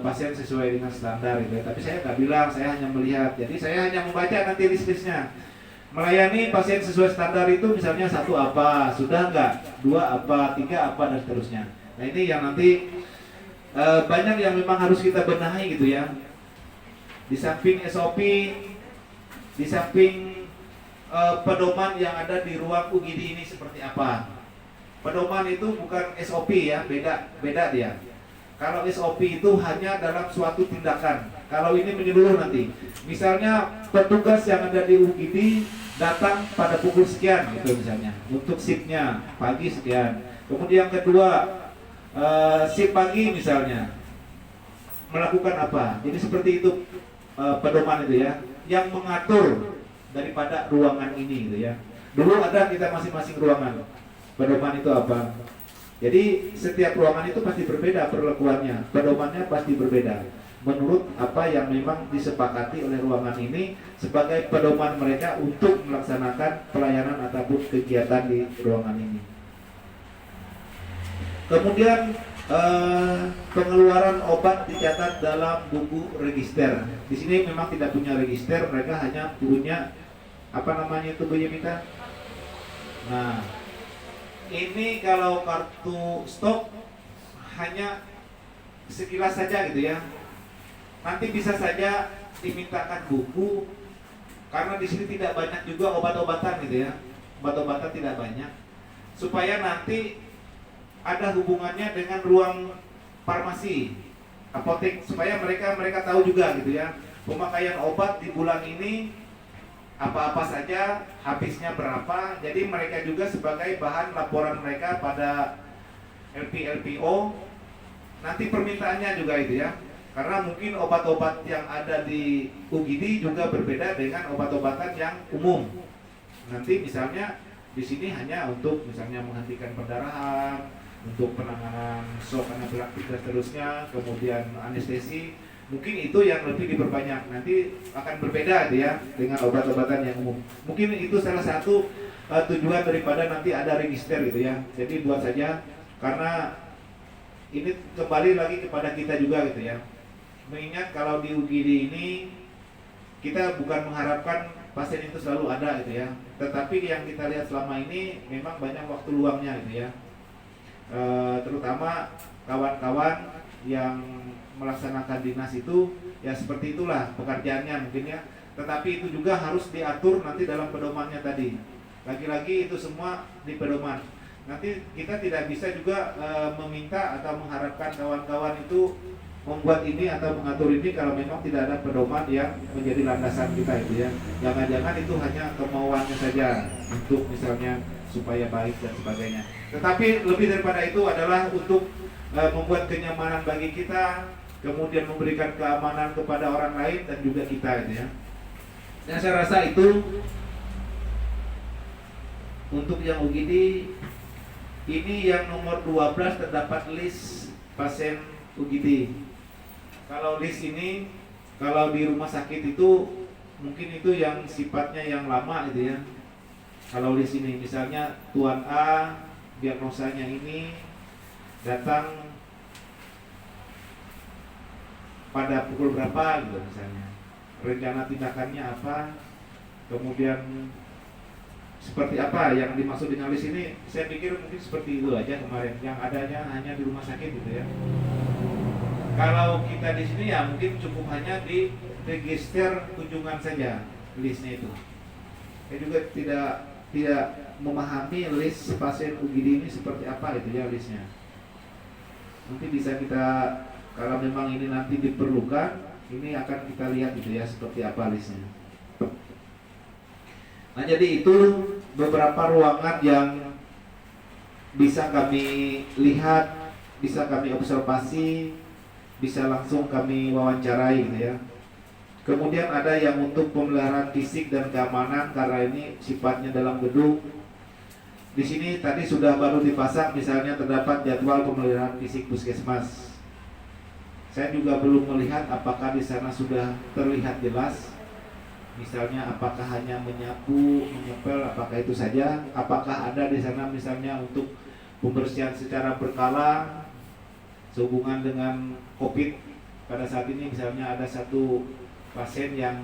pasien sesuai dengan standar gitu ya. Tapi saya nggak bilang, saya hanya melihat. Jadi saya hanya membaca nanti list-listnya. Melayani pasien sesuai standar itu misalnya 1 apa, sudah nggak, 2 apa, 3 apa, dan seterusnya. Nah ini yang nanti banyak yang memang harus kita benahi gitu ya. Di samping SOP, di samping pedoman yang ada di ruang UGD ini seperti apa. Pedoman itu bukan SOP ya, beda dia. Kalau SOP itu hanya dalam suatu tindakan. Kalau ini menyeluruh nanti. Misalnya petugas yang ada di UGD datang pada pukul sekian gitu misalnya. Untuk shiftnya pagi sekian. Kemudian yang kedua shift pagi misalnya melakukan apa. Jadi seperti itu pedoman itu ya. Yang mengatur daripada ruangan ini gitu ya. Dulu ada kita masing-masing ruangan. Pedoman itu apa? Jadi setiap ruangan itu pasti berbeda perlakuannya, pedomannya pasti berbeda menurut apa yang memang disepakati oleh ruangan ini sebagai pedoman mereka untuk melaksanakan pelayanan ataupun kegiatan di ruangan ini. Kemudian pengeluaran obat dicatat dalam buku register. Di sini memang tidak punya register, mereka hanya punya apa namanya itu Bu Yemita? Nah, ini kalau kartu stok hanya sekilas saja gitu ya. Nanti bisa saja dimintakan buku karena di sini tidak banyak juga obat-obatan gitu ya. Obat-obatan tidak banyak. Supaya nanti ada hubungannya dengan ruang farmasi, apotek, supaya mereka tahu juga gitu ya. Pemakaian obat di bulan ini apa-apa saja, habisnya berapa. Jadi mereka juga sebagai bahan laporan mereka pada LPO nanti permintaannya juga itu ya. Karena mungkin obat-obat yang ada di UGD juga berbeda dengan obat-obatan yang umum. Nanti misalnya di sini hanya untuk misalnya menghentikan perdarahan, untuk penanganan shock anafilaktik dan seterusnya, kemudian anestesi. Mungkin itu yang lebih diperbanyak. Nanti akan berbeda ya dengan obat-obatan yang umum. Mungkin itu salah satu tujuan daripada nanti ada register gitu ya. Jadi buat saja, karena ini kembali lagi kepada kita juga gitu ya. Mengingat kalau di UGD ini kita bukan mengharapkan pasien itu selalu ada gitu ya. Tetapi yang kita lihat selama ini memang banyak waktu luangnya gitu ya. Terutama kawan-kawan yang melaksanakan dinas itu ya seperti itulah pekerjaannya mungkin ya. Tetapi itu juga harus diatur nanti dalam pedomannya tadi. Lagi-lagi itu semua di pedoman. Nanti kita tidak bisa juga meminta atau mengharapkan kawan-kawan itu membuat ini atau mengatur ini kalau memang tidak ada pedoman yang menjadi landasan kita itu ya. Jangan-jangan itu hanya kemauannya saja untuk misalnya supaya baik dan sebagainya. Tetapi lebih daripada itu adalah untuk membuat kenyamanan bagi kita, kemudian memberikan keamanan kepada orang lain dan juga kita itu ya. Dan saya rasa itu untuk yang UGD ini yang nomor 12 terdapat list pasien UGD. Kalau list ini, kalau di rumah sakit itu mungkin itu yang sifatnya yang lama gitu ya. Kalau list ini misalnya Tuan A, diagnosanya ini, datang pada pukul berapa gitu misalnya. Rencana tindakannya apa, kemudian seperti apa yang dimaksud dengan list ini. Saya pikir mungkin seperti itu aja kemarin, yang adanya hanya di rumah sakit gitu ya. Kalau kita di sini ya mungkin cukup hanya di register kunjungan saja listnya itu. Saya juga tidak memahami list pasien UGD ini seperti apa itu ya listnya. Nanti bisa kita, kalau memang ini nanti diperlukan, ini akan kita lihat gitu ya seperti apa listnya. Nah jadi itu beberapa ruangan yang bisa kami lihat, bisa kami observasi, bisa langsung kami wawancarai gitu ya. Kemudian ada yang untuk pemeliharaan fisik dan keamanan karena ini sifatnya dalam gedung. Di sini tadi sudah baru dipasang, misalnya terdapat jadwal pemeliharaan fisik puskesmas. Saya juga belum melihat apakah di sana sudah terlihat jelas. Misalnya apakah hanya menyapu, menyepel, apakah itu saja? Apakah ada di sana misalnya untuk pembersihan secara berkala sehubungan dengan COVID pada saat ini, misalnya ada satu pasien yang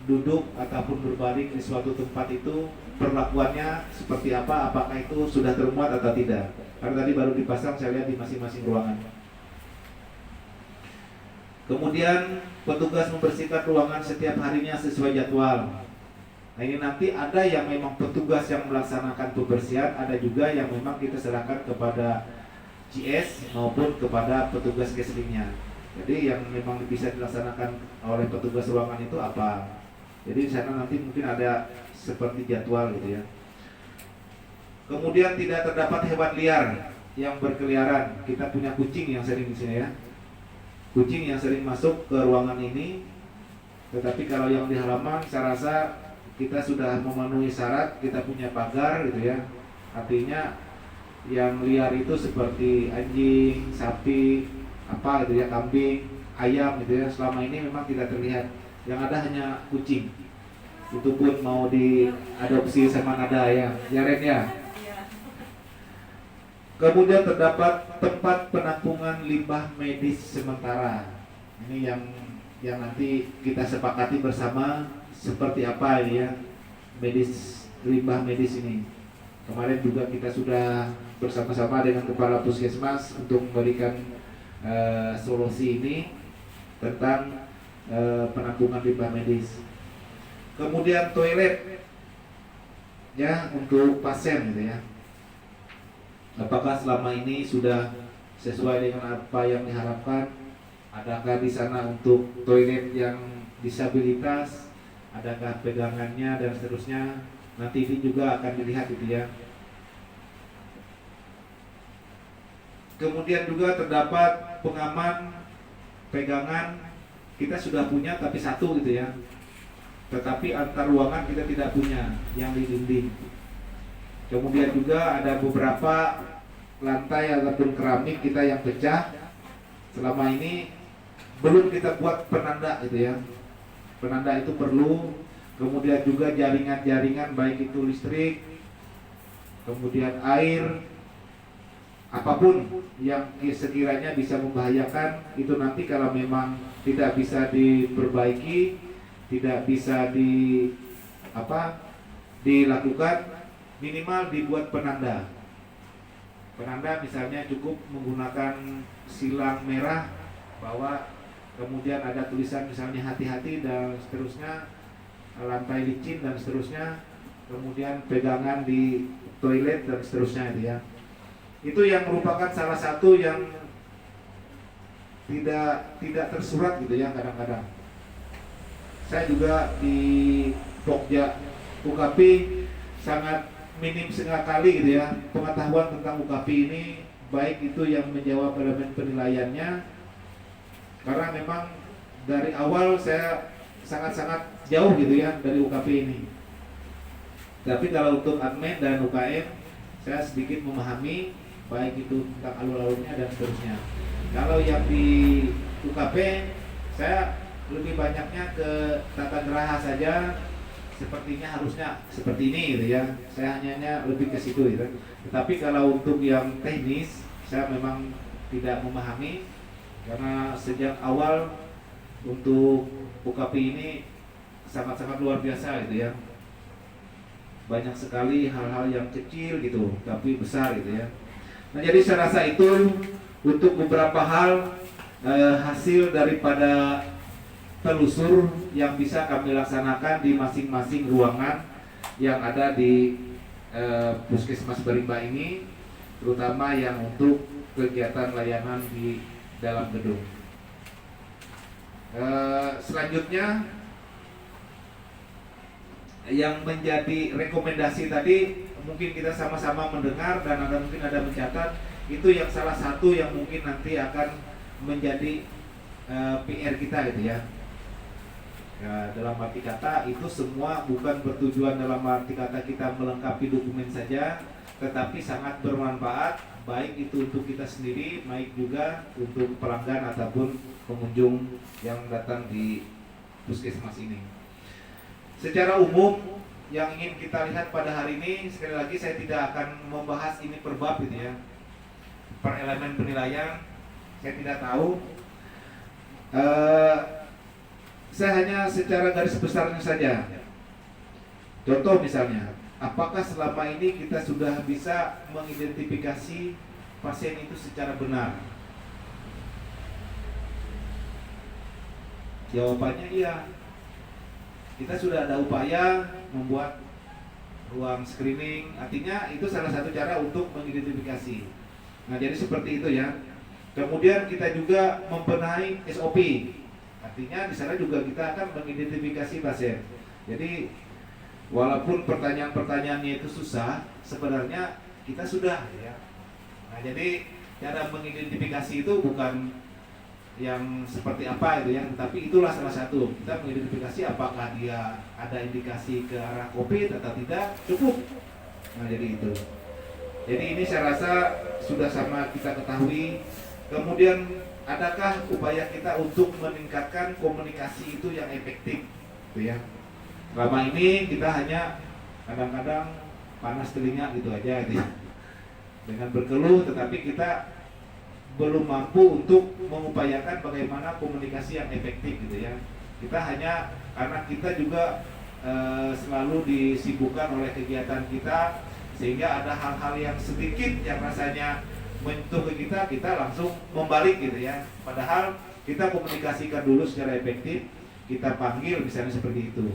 duduk ataupun berbaring di suatu tempat itu, perlakuannya seperti apa, apakah itu sudah termuat atau tidak. Karena tadi baru dipasang, saya lihat di masing-masing ruangan. Kemudian petugas membersihkan ruangan setiap harinya sesuai jadwal. Nah ini nanti ada yang memang petugas yang melaksanakan pembersihan, ada juga yang memang kita serahkan kepada CS maupun kepada petugas caselingnya. Jadi yang memang bisa dilaksanakan oleh petugas ruangan itu apa? Jadi di sana nanti mungkin ada seperti jadwal gitu ya. Kemudian tidak terdapat hewan liar yang berkeliaran. Kita punya kucing yang sering di sini ya. Kucing yang sering masuk ke ruangan ini. Tetapi kalau yang di halaman saya rasa kita sudah memenuhi syarat, kita punya pagar gitu ya. Artinya yang liar itu seperti anjing, sapi, apa gitu ya, kambing, ayam gitu ya, selama ini memang tidak terlihat. Yang ada hanya kucing. Itu pun mau diadopsi sama nada ya, Ren ya. Kemudian terdapat tempat penampungan limbah medis sementara. Ini yang nanti kita sepakati bersama seperti apa ini ya, limbah medis ini. Kemarin juga kita sudah bersama-sama dengan kepala puskesmas untuk memberikan solusi ini tentang penampungan limbah medis. Kemudian toilet ya untuk pasien gitu ya. Apakah selama ini sudah sesuai dengan apa yang diharapkan? Adakah di sana untuk toilet yang disabilitas? Adakah pegangannya dan seterusnya? Nanti ini juga akan dilihat gitu ya. Kemudian juga terdapat pengaman pegangan, kita sudah punya tapi satu gitu ya. Tetapi antar ruangan kita tidak punya yang di dinding. Kemudian juga ada beberapa lantai ataupun keramik kita yang pecah. Selama ini belum kita buat penanda gitu ya. Penanda itu perlu. Kemudian juga jaringan-jaringan baik itu listrik, kemudian air, apapun yang sekiranya bisa membahayakan itu nanti kalau memang tidak bisa diperbaiki, tidak bisa dilakukan, minimal dibuat penanda. Penanda misalnya cukup menggunakan silang merah bahwa kemudian ada tulisan misalnya hati-hati dan seterusnya, lantai licin dan seterusnya, kemudian pegangan di toilet dan seterusnya itu ya. Itu yang merupakan salah satu yang tidak tersurat gitu ya kadang-kadang. Saya juga di Pokja UKP sangat minim sekali gitu ya pengetahuan tentang UKP ini, baik itu yang menjawab elemen penilaiannya, karena memang dari awal saya sangat-sangat jauh gitu ya dari UKP ini. Tapi kalau untuk admin dan UKM saya sedikit memahami, baik itu tentang alur-alurnya dan seterusnya. Kalau yang di UKP saya lebih banyaknya ke tata geraha saja, sepertinya harusnya seperti ini gitu ya. Saya hanya lebih ke situ gitu. Tetapi kalau untuk yang teknis saya memang tidak memahami, karena sejak awal untuk UKP ini sangat-sangat luar biasa gitu ya. Banyak sekali hal-hal yang kecil gitu, tapi besar gitu ya. Nah jadi saya rasa itu untuk beberapa hal hasil daripada telusur yang bisa kami laksanakan di masing-masing ruangan yang ada di Puskesmas Berimba ini, terutama yang untuk kegiatan layanan di dalam gedung. Selanjutnya yang menjadi rekomendasi tadi mungkin kita sama-sama mendengar dan mungkin ada mencatat, itu yang salah satu yang mungkin nanti akan menjadi PR kita gitu ya. Ya, dalam arti kata itu semua bukan bertujuan dalam arti kata kita melengkapi dokumen saja, tetapi sangat bermanfaat baik itu untuk kita sendiri, baik juga untuk pelanggan ataupun pengunjung yang datang di puskesmas ini. Secara umum yang ingin kita lihat pada hari ini, sekali lagi saya tidak akan membahas ini per bab gitu ya, per elemen penilaian saya tidak tahu. Saya hanya secara garis besarnya saja. Contoh misalnya, apakah selama ini kita sudah bisa mengidentifikasi pasien itu secara benar? Jawabannya iya. Kita sudah ada upaya membuat ruang screening, artinya itu salah satu cara untuk mengidentifikasi. Nah, jadi seperti itu ya. Kemudian kita juga membenahi SOP. Artinya di sana juga kita akan mengidentifikasi pasien. Jadi walaupun pertanyaan-pertanyaannya itu susah, sebenarnya kita sudah ya. Nah, jadi cara mengidentifikasi itu bukan yang seperti apa itu ya, tetapi itulah salah satu. Kita mengidentifikasi apakah dia ada indikasi ke arah COVID atau tidak, cukup. Nah, jadi itu. Jadi ini saya rasa sudah sama kita ketahui. Kemudian adakah upaya kita untuk meningkatkan komunikasi itu yang efektif, gitu ya? Selama ini kita hanya kadang-kadang panas telinga gitu aja, gitu ya. Dengan berkeluh, tetapi kita belum mampu untuk mengupayakan bagaimana komunikasi yang efektif, gitu ya. Kita hanya karena kita juga selalu disibukkan oleh kegiatan kita, sehingga ada hal-hal yang sedikit yang rasanya menyentuh ke kita langsung membalik gitu ya. Padahal kita komunikasikan dulu secara efektif, kita panggil misalnya seperti itu.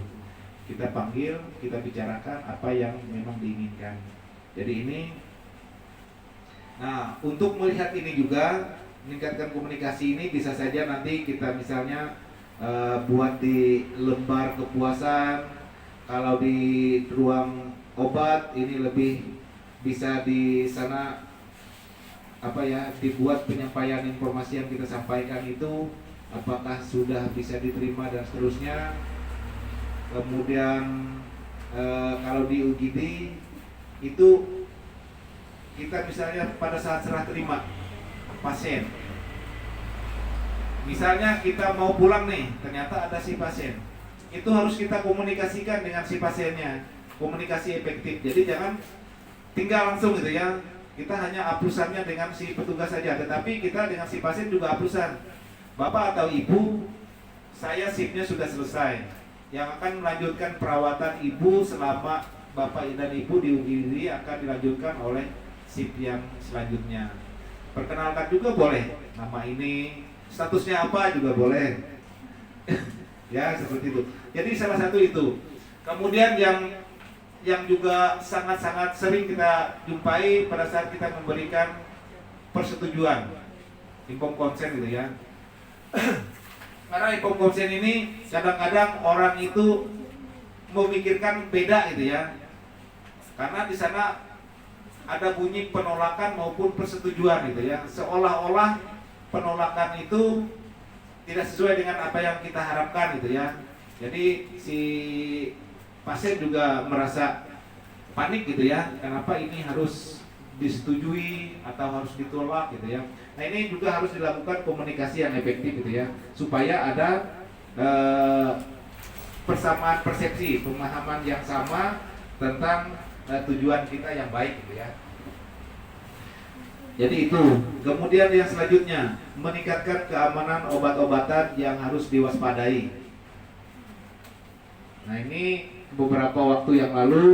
Kita panggil, kita bicarakan apa yang memang diinginkan. Jadi ini, nah untuk melihat ini juga, meningkatkan komunikasi ini bisa saja nanti kita misalnya buat di lembar kepuasan. Kalau di ruang obat ini lebih bisa di sana dibuat penyampaian informasi yang kita sampaikan itu apakah sudah bisa diterima dan seterusnya. Kemudian kalau di UGD itu kita misalnya pada saat serah terima pasien, misalnya kita mau pulang nih, ternyata ada si pasien, itu harus kita komunikasikan dengan si pasiennya, komunikasi efektif. Jadi jangan tinggal langsung gitu ya, kita hanya aplusannya dengan si petugas saja, tetapi kita dengan si pasien juga aplusan. Bapak atau ibu, saya shiftnya sudah selesai. Yang akan melanjutkan perawatan ibu selama bapak dan ibu di UGD akan dilanjutkan oleh shift yang selanjutnya. Perkenalkan juga boleh, nama ini, statusnya apa juga boleh. Ya seperti itu. Jadi salah satu itu. Kemudian yang juga sangat-sangat sering kita jumpai pada saat kita memberikan persetujuan, inform consent gitu ya. Karena inform consent ini kadang-kadang orang itu memikirkan beda gitu ya. Karena di sana ada bunyi penolakan maupun persetujuan gitu ya. Seolah-olah penolakan itu tidak sesuai dengan apa yang kita harapkan gitu ya. Jadi si pasien juga merasa panik gitu ya, kenapa ini harus disetujui atau harus ditolak gitu ya. Nah ini juga harus dilakukan komunikasi yang efektif gitu ya, supaya ada persamaan persepsi, pemahaman yang sama tentang tujuan kita yang baik gitu ya. Jadi itu. Kemudian yang selanjutnya, meningkatkan keamanan obat-obatan yang harus diwaspadai. Nah ini beberapa waktu yang lalu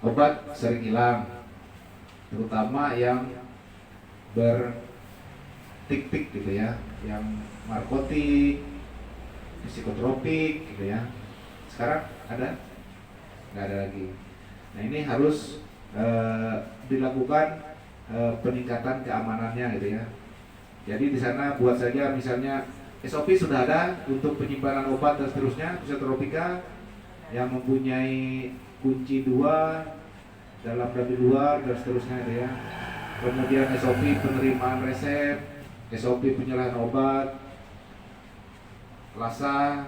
obat sering hilang, terutama yang bertik-tik gitu ya, yang narkotik, psikotropik gitu ya. Sekarang ada? Nggak ada lagi. Nah ini harus dilakukan peningkatan keamanannya gitu ya. Jadi di sana buat saja misalnya SOP sudah ada untuk penyimpanan obat dan seterusnya, psikotropika. yang mempunyai kunci 2 dalam dan di luar dan seterusnya gitu ya. Kemudian SOP penerimaan resep, SOP penyerahan obat, lasa,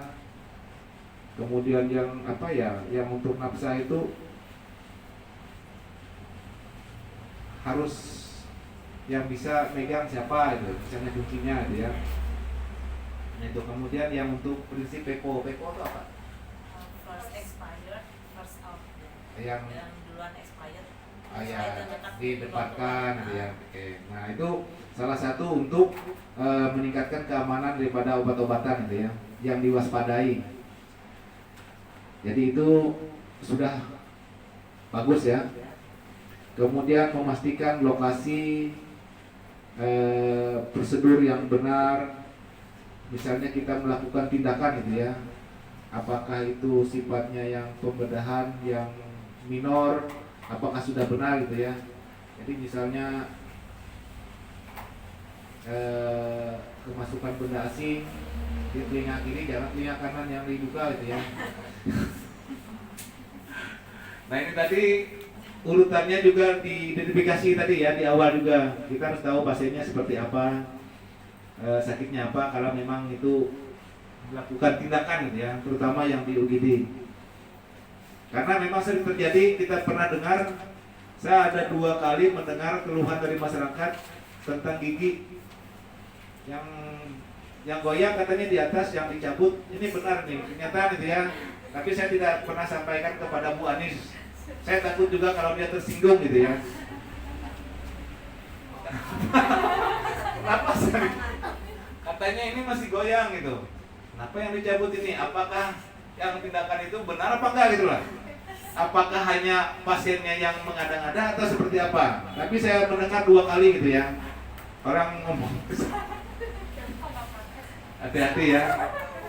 kemudian yang apa ya, yang untuk nafsa itu harus yang bisa megang siapa itu, misalnya kuncinya gitu ya. Itu kemudian yang untuk prinsip PEPO itu apa? First expired, first out. Yang Duluan expired. ya didapatkan gitu ya. Oke. Nah itu salah satu untuk meningkatkan keamanan daripada obat-obatan gitu ya, yang diwaspadai. Jadi itu sudah bagus ya. Kemudian memastikan lokasi prosedur yang benar. Misalnya kita melakukan tindakan gitu ya, apakah itu sifatnya yang pembedahan yang minor, apakah sudah benar gitu ya. Jadi misalnya kemasukan benda asing di telinga kiri, jangan telinga kanan yang dibuka gitu ya. Nah ini tadi urutannya juga diidentifikasi tadi ya, di awal juga kita harus tahu pasiennya seperti apa, sakitnya apa kalau memang itu melakukan tindakan gitu ya, terutama yang di UGD. Karena memang sering terjadi, kita pernah dengar, saya ada 2 kali mendengar keluhan dari masyarakat tentang gigi yang goyang katanya di atas, yang dicabut. Ini benar nih, kenyataan itu ya. Tapi saya tidak pernah sampaikan kepada Bu Anis. Saya takut juga kalau dia tersinggung gitu ya. Kenapa sih? Katanya ini masih goyang gitu. Kenapa yang dicabut ini? Apakah yang tindakan itu benar apa enggak gitu lah? Apakah hanya pasiennya yang mengada-ngada atau seperti apa? Tapi saya mendengar 2 kali gitu ya. Orang ngomong. Hati-hati ya.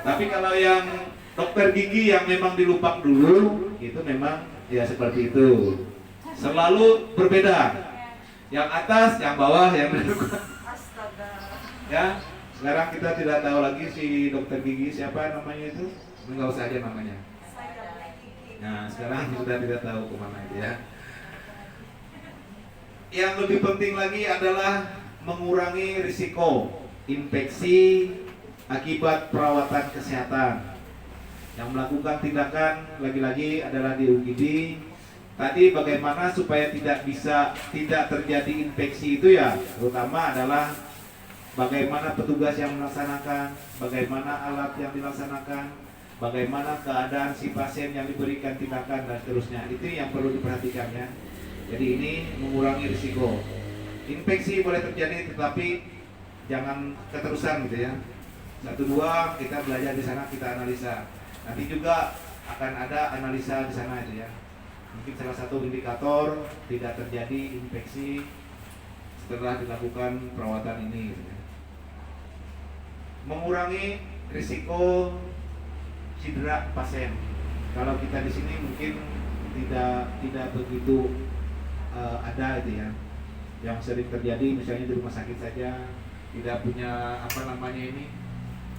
Tapi kalau yang dokter gigi yang memang dilupak dulu, itu memang ya seperti itu. Selalu berbeda. Yang atas, yang bawah, yang Astaga. ya. Sekarang kita tidak tahu lagi si dokter gigi siapa namanya itu. Enggak usah aja namanya. Nah, sekarang sudah tidak tahu kemana itu ya. Yang lebih penting lagi adalah mengurangi risiko infeksi akibat perawatan kesehatan. Yang melakukan tindakan lagi-lagi adalah di UGD. Tadi bagaimana supaya tidak terjadi infeksi itu ya, terutama adalah bagaimana petugas yang melaksanakan, bagaimana alat yang dilaksanakan, bagaimana keadaan si pasien yang diberikan tindakan dan seterusnya. Itu yang perlu diperhatikan ya. Jadi ini mengurangi risiko. Infeksi boleh terjadi tetapi jangan keterusan gitu ya. 1-2 kita belajar di sana, kita analisa. Nanti juga akan ada analisa di sana itu ya. Mungkin salah satu indikator tidak terjadi infeksi setelah dilakukan perawatan ini gitu ya. Mengurangi risiko cedera pasien. Kalau kita di sini mungkin tidak begitu ada itu ya. Yang sering terjadi misalnya di rumah sakit saja, tidak punya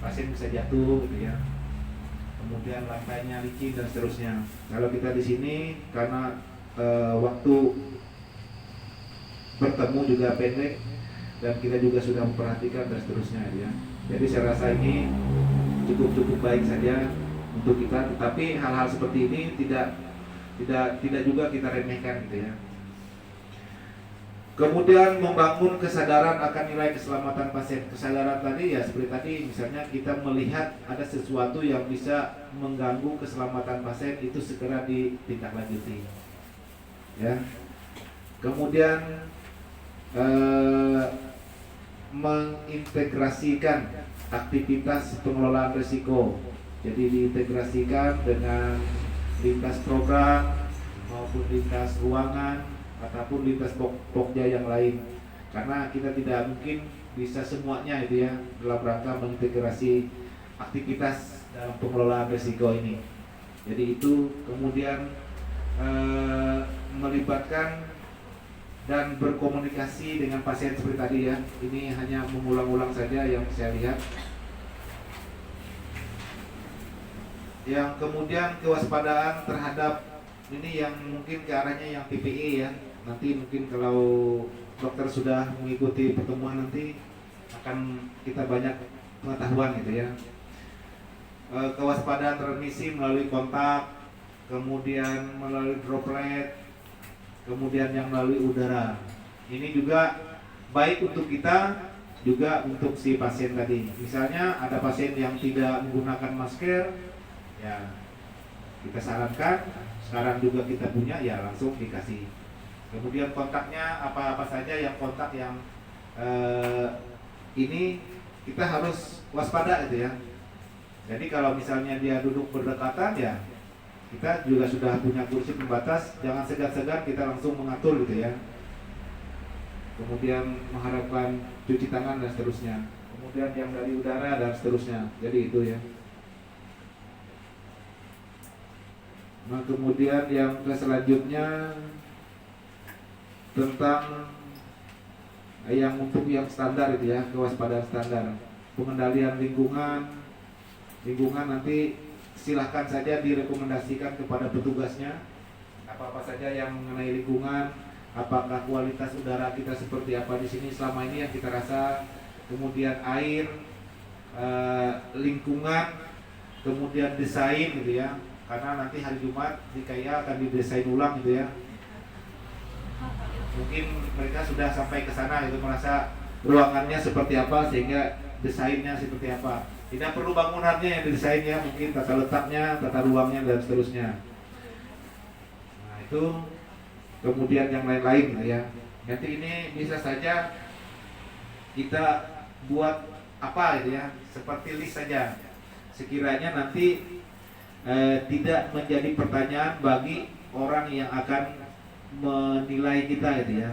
pasien bisa jatuh gitu ya. Kemudian lantainya licin dan seterusnya. Kalau kita di sini karena waktu bertemu juga pendek dan kita juga sudah memperhatikan dan seterusnya ya. Jadi saya rasa ini cukup baik saja untuk kita. Tetapi hal-hal seperti ini tidak juga kita remehkan gitu ya. Kemudian membangun kesadaran akan nilai keselamatan pasien. Kesadaran tadi ya seperti tadi, misalnya kita melihat ada sesuatu yang bisa mengganggu keselamatan pasien, itu segera ditindaklanjuti. Ya. Kemudian mengintegrasikan aktivitas pengelolaan risiko. Jadi diintegrasikan dengan lintas program maupun lintas ruangan ataupun lintas pokja yang lain, karena kita tidak mungkin bisa semuanya itu ya dalam rangka mengintegrasi aktivitas dalam pengelolaan risiko ini. Jadi itu kemudian melibatkan dan berkomunikasi dengan pasien seperti tadi ya. Ini hanya mengulang-ulang saja yang saya lihat. Yang kemudian kewaspadaan terhadap ini yang mungkin ke arahnya yang PPE ya. Nanti mungkin kalau dokter sudah mengikuti pertemuan nanti akan kita banyak pengetahuan gitu ya. Kewaspadaan transmisi melalui kontak, kemudian melalui droplet, kemudian yang melalui udara. Ini juga baik untuk kita, juga untuk si pasien tadi. Misalnya ada pasien yang tidak menggunakan masker, ya kita sarankan sekarang juga kita punya ya langsung dikasih. Kemudian kontaknya apa-apa saja yang kontak yang ini kita harus waspada itu ya. Jadi kalau misalnya dia duduk berdekatan ya kita juga sudah punya kursi pembatas, jangan segan-segan kita langsung mengatur gitu ya. Kemudian mengharapkan cuci tangan dan seterusnya. Kemudian yang dari udara dan seterusnya. Jadi itu ya. Nah kemudian yang selanjutnya tentang yang untuk yang standar itu ya, kewaspadaan standar, pengendalian lingkungan nanti silahkan saja direkomendasikan kepada petugasnya apa-apa saja yang mengenai lingkungan, apakah kualitas udara kita seperti apa di sini selama ini yang kita rasa, kemudian air, lingkungan, kemudian desain gitu ya, karena nanti hari Jumat di KIA akan didesain ulang gitu ya. Mungkin mereka sudah sampai ke sana itu merasa ruangannya seperti apa sehingga desainnya seperti apa. Tidak perlu bangunannya yang didesainnya, mungkin tata letaknya, tata ruangnya dan seterusnya. Nah itu kemudian yang lain-lain ya. Nanti ini bisa saja kita buat apa gitu ya, seperti list saja. Sekiranya nanti tidak menjadi pertanyaan bagi orang yang akan menilai kita gitu ya.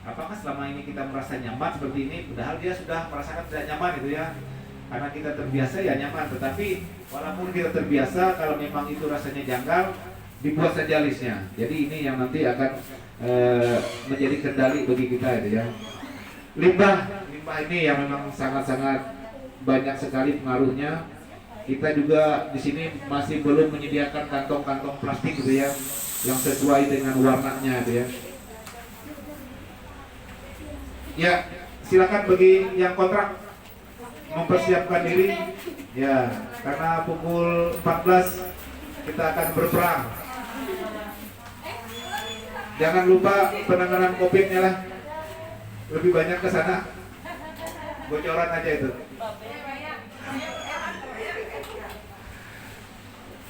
Apakah selama ini kita merasa nyaman seperti ini, padahal dia sudah merasakan tidak nyaman gitu ya. Karena kita terbiasa ya nyaman, tetapi walaupun kita terbiasa, kalau memang itu rasanya janggal, dibuat saja listnya. Jadi ini yang nanti akan menjadi kendali bagi kita itu ya. Limbah ini yang memang sangat-sangat banyak sekali pengaruhnya. Kita juga di sini masih belum menyediakan kantong-kantong plastik gitu ya, yang sesuai dengan warnanya gitu ya. Ya, silakan bagi yang kontrak mempersiapkan diri ya, karena pukul 14 kita akan berperang. Jangan lupa penanganan COVID-nya lah, lebih banyak ke sana, bocoran aja itu.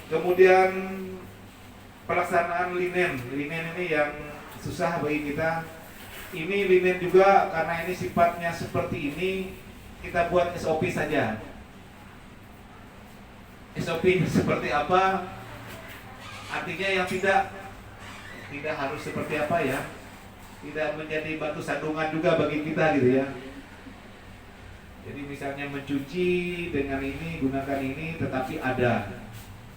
Kemudian pelaksanaan linen ini yang susah bagi kita. Ini linen juga karena ini sifatnya seperti ini, kita buat SOP saja. SOP seperti apa? Artinya yang tidak harus seperti apa ya, tidak menjadi batu sandungan juga bagi kita gitu ya. Jadi misalnya mencuci dengan ini, gunakan ini, tetapi ada.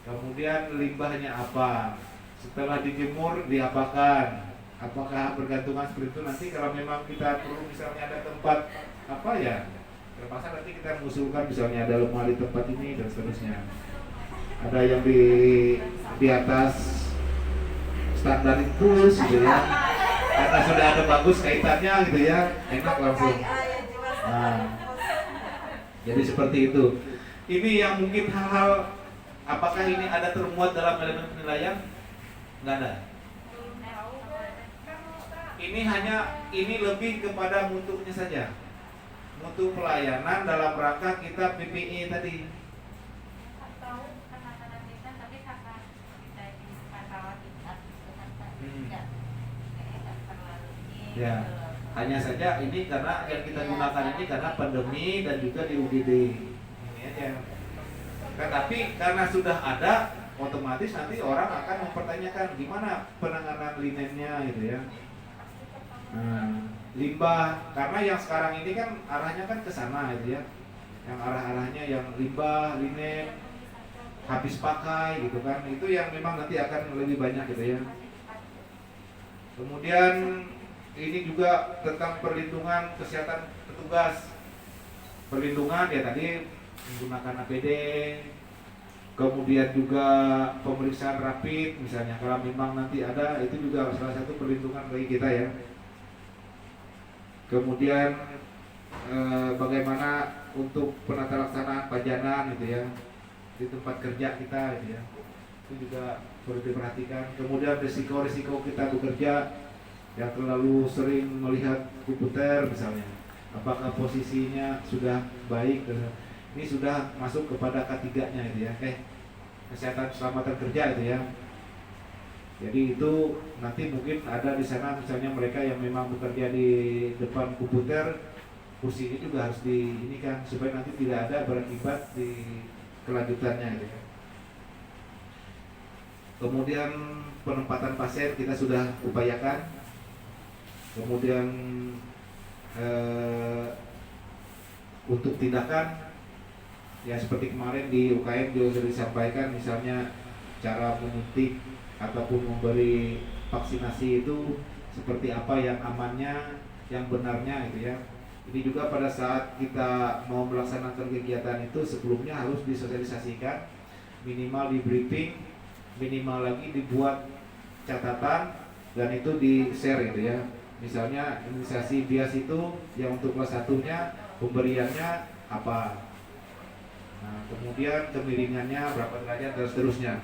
Kemudian limbahnya apa? Setelah dijemur diapakan? Apakah bergantungan seperti itu? Nanti kalau memang kita perlu misalnya ada tempat apa ya, terpaksa nanti kita mengusulkan misalnya ada lemari tempat ini dan seterusnya. Ada yang di atas standar itu gitu ya, karena sudah ada bagus kaitannya gitu ya, enak langsung. Nah, jadi seperti itu. Ini yang mungkin hal-hal, apakah ini ada termuat dalam elemen penilaian? Nggak ada. Ini lebih kepada mutunya saja, mutu pelayanan dalam rangka kita PPE tadi. Atau penanganan kita tapi karena kita di masalah kita Ya, hanya saja ini karena yang kita gunakan ini karena pandemi dan juga di UGD ini aja. Tetapi karena sudah ada, otomatis nanti orang akan mempertanyakan gimana penanganan linennya gitu ya. Nah, limbah, karena yang sekarang ini kan arahnya kan ke sana gitu ya. Yang arah-arahnya yang limbah, linen, habis pakai gitu kan. Itu yang memang nanti akan lebih banyak gitu ya. Kemudian ini juga tentang perlindungan kesehatan petugas. Perlindungan ya tadi menggunakan APD, kemudian juga pemeriksaan rapid misalnya kalau memang nanti ada, itu juga salah satu perlindungan bagi kita ya. Kemudian bagaimana untuk penata laksanaan pajanan gitu ya di tempat kerja kita gitu ya, itu juga perlu diperhatikan. Kemudian risiko-risiko kita bekerja yang terlalu sering melihat komputer misalnya, apakah posisinya sudah baik, ini sudah masuk kepada K3-nya itu ya, kesehatan keselamatan kerja itu ya. Jadi itu nanti mungkin ada di sana misalnya mereka yang memang bekerja di depan komputer, kursi ini juga harus ini kan supaya nanti tidak ada berakibat di kelanjutannya gitu ya. Kemudian penempatan pasien kita sudah upayakan. Kemudian untuk tindakan ya seperti kemarin di UKM juga sudah disampaikan, misalnya cara menyuntik ataupun memberi vaksinasi itu seperti apa yang amannya, yang benarnya gitu ya. Ini juga pada saat kita mau melaksanakan kegiatan itu sebelumnya harus disosialisasikan, minimal di briefing, minimal lagi dibuat catatan dan itu di share gitu ya. Misalnya imunisasi bias itu yang untuk kelas 1-nya pemberiannya apa, nah kemudian kemiringannya berapa derajat dan seterusnya.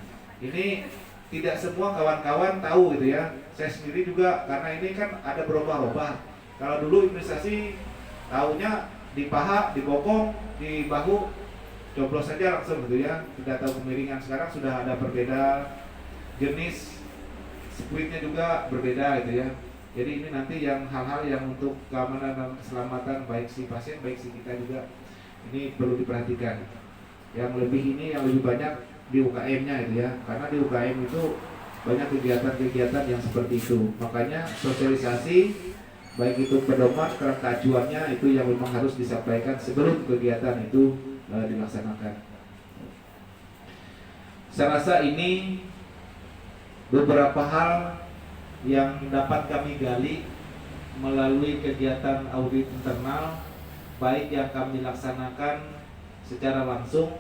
Ini tidak semua kawan-kawan tahu gitu ya. Saya sendiri juga karena ini kan ada berubah-ubah. Kalau dulu imunisasi tahunya di paha, di bokong, di bahu, coblos saja langsung gitu ya, tidak tahu kemiringan. Sekarang sudah ada berbeda, jenis squidnya juga berbeda gitu ya. Jadi ini nanti yang hal-hal yang untuk keamanan dan keselamatan baik si pasien baik si kita juga ini perlu diperhatikan. Yang lebih ini yang lebih banyak di UKM-nya itu ya, karena di UKM itu banyak kegiatan-kegiatan yang seperti itu. Makanya sosialisasi baik itu pedoman, kerangka acuannya itu yang memang harus disampaikan sebelum kegiatan itu dilaksanakan. Saya rasa ini beberapa hal yang dapat kami gali melalui kegiatan audit internal, baik yang kami laksanakan secara langsung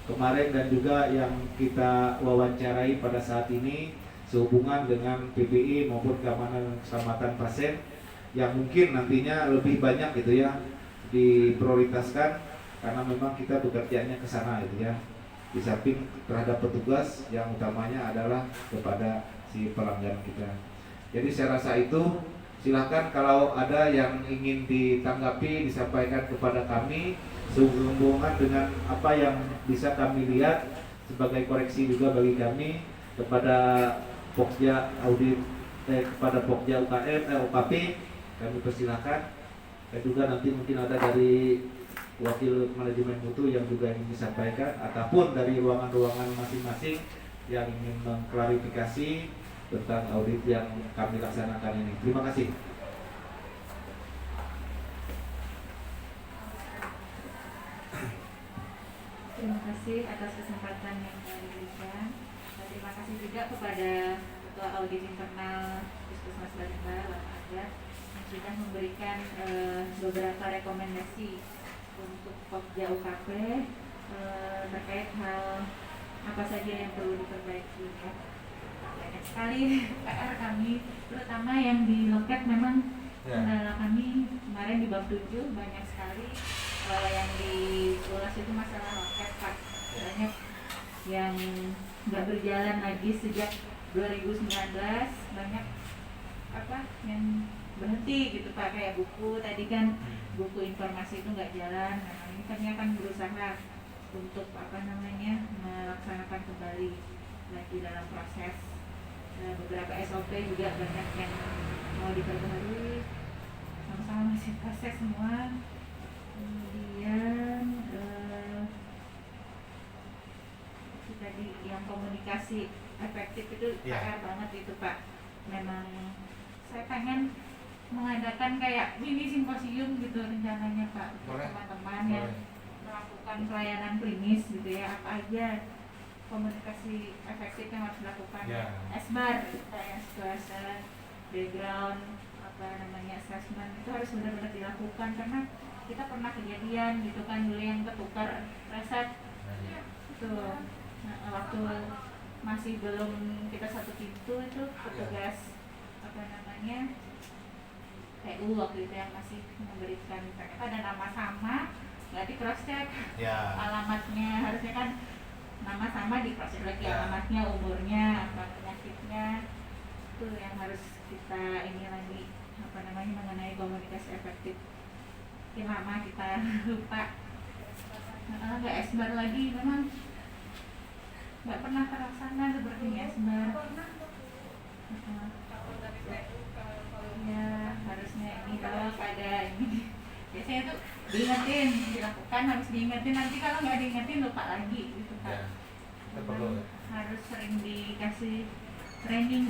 kemarin dan juga yang kita wawancarai pada saat ini sehubungan dengan PPI maupun keamanan dan keselamatan pasien yang mungkin nantinya lebih banyak gitu ya diprioritaskan karena memang kita bekerjanya ke sana gitu ya. Di samping terhadap petugas yang utamanya adalah kepada si pelanggan kita. Jadi saya rasa itu silahkan kalau ada yang ingin ditanggapi disampaikan kepada kami sehubungan dengan apa yang bisa kami lihat sebagai koreksi juga bagi kami kepada Pokja audit kepada Pokja UKP kami persilahkan, dan juga nanti mungkin ada dari wakil manajemen mutu yang juga ingin disampaikan ataupun dari ruangan-ruangan masing-masing yang ingin mengklarifikasi tentang audit yang kami laksanakan ini. Terima kasih. Terima kasih atas kesempatan yang diberikan. Terima kasih juga kepada Ketua Audit Internal Puskesmas Balimba, Pak Agat, yang sudah memberikan beberapa rekomendasi untuk Pokja UKP terkait hal apa saja yang perlu diperbaiki ya. Banyak sekali PR kami, terutama yang di loket memang kendala kami kemarin di bab 7 banyak sekali yang diulas itu masalah loket Pak. Banyak yang nggak berjalan lagi sejak 2019, banyak apa yang berhenti gitu Pak, kayak buku tadi kan buku informasi itu nggak jalan. Nah ini kami akan berusaha untuk melaksanakan kembali lagi dalam proses. Beberapa SOP juga banyak yang mau diperbaharui, sama-sama masih proses semua. Kemudian itu tadi yang komunikasi efektif itu PR banget itu Pak. Memang saya pengen mengadakan kayak mini simposium gitu rencananya Pak, untuk teman-teman yang melakukan pelayanan klinis gitu ya, apa aja komunikasi efektif yang harus dilakukan. Esbar kayak situasi background assessment itu harus benar-benar dilakukan karena kita pernah kejadian gitu kan dulu yang ketukar reset tuh waktu masih belum kita satu pintu itu petugas apa namanya PU waktu itu yang masih memberikan ternyata ada nama sama, nggak di cross check Ya. alamatnya, harusnya kan nama sama di cross check lagi Ya. alamatnya, umurnya, apa penyakitnya, itu yang harus kita ini lagi apa namanya mengenai komunikasi efektif. Mungkin lama kita lupa, nggak esbar lagi, memang nggak pernah terlaksana sepertinya esbar. Ya harusnya ini kalau ada ini biasanya tuh diingetin, dilakukan, harus diingetin, nanti kalau nggak diingetin lupa lagi gitu Ya. kan. Itu perlu. Harus sering dikasih training.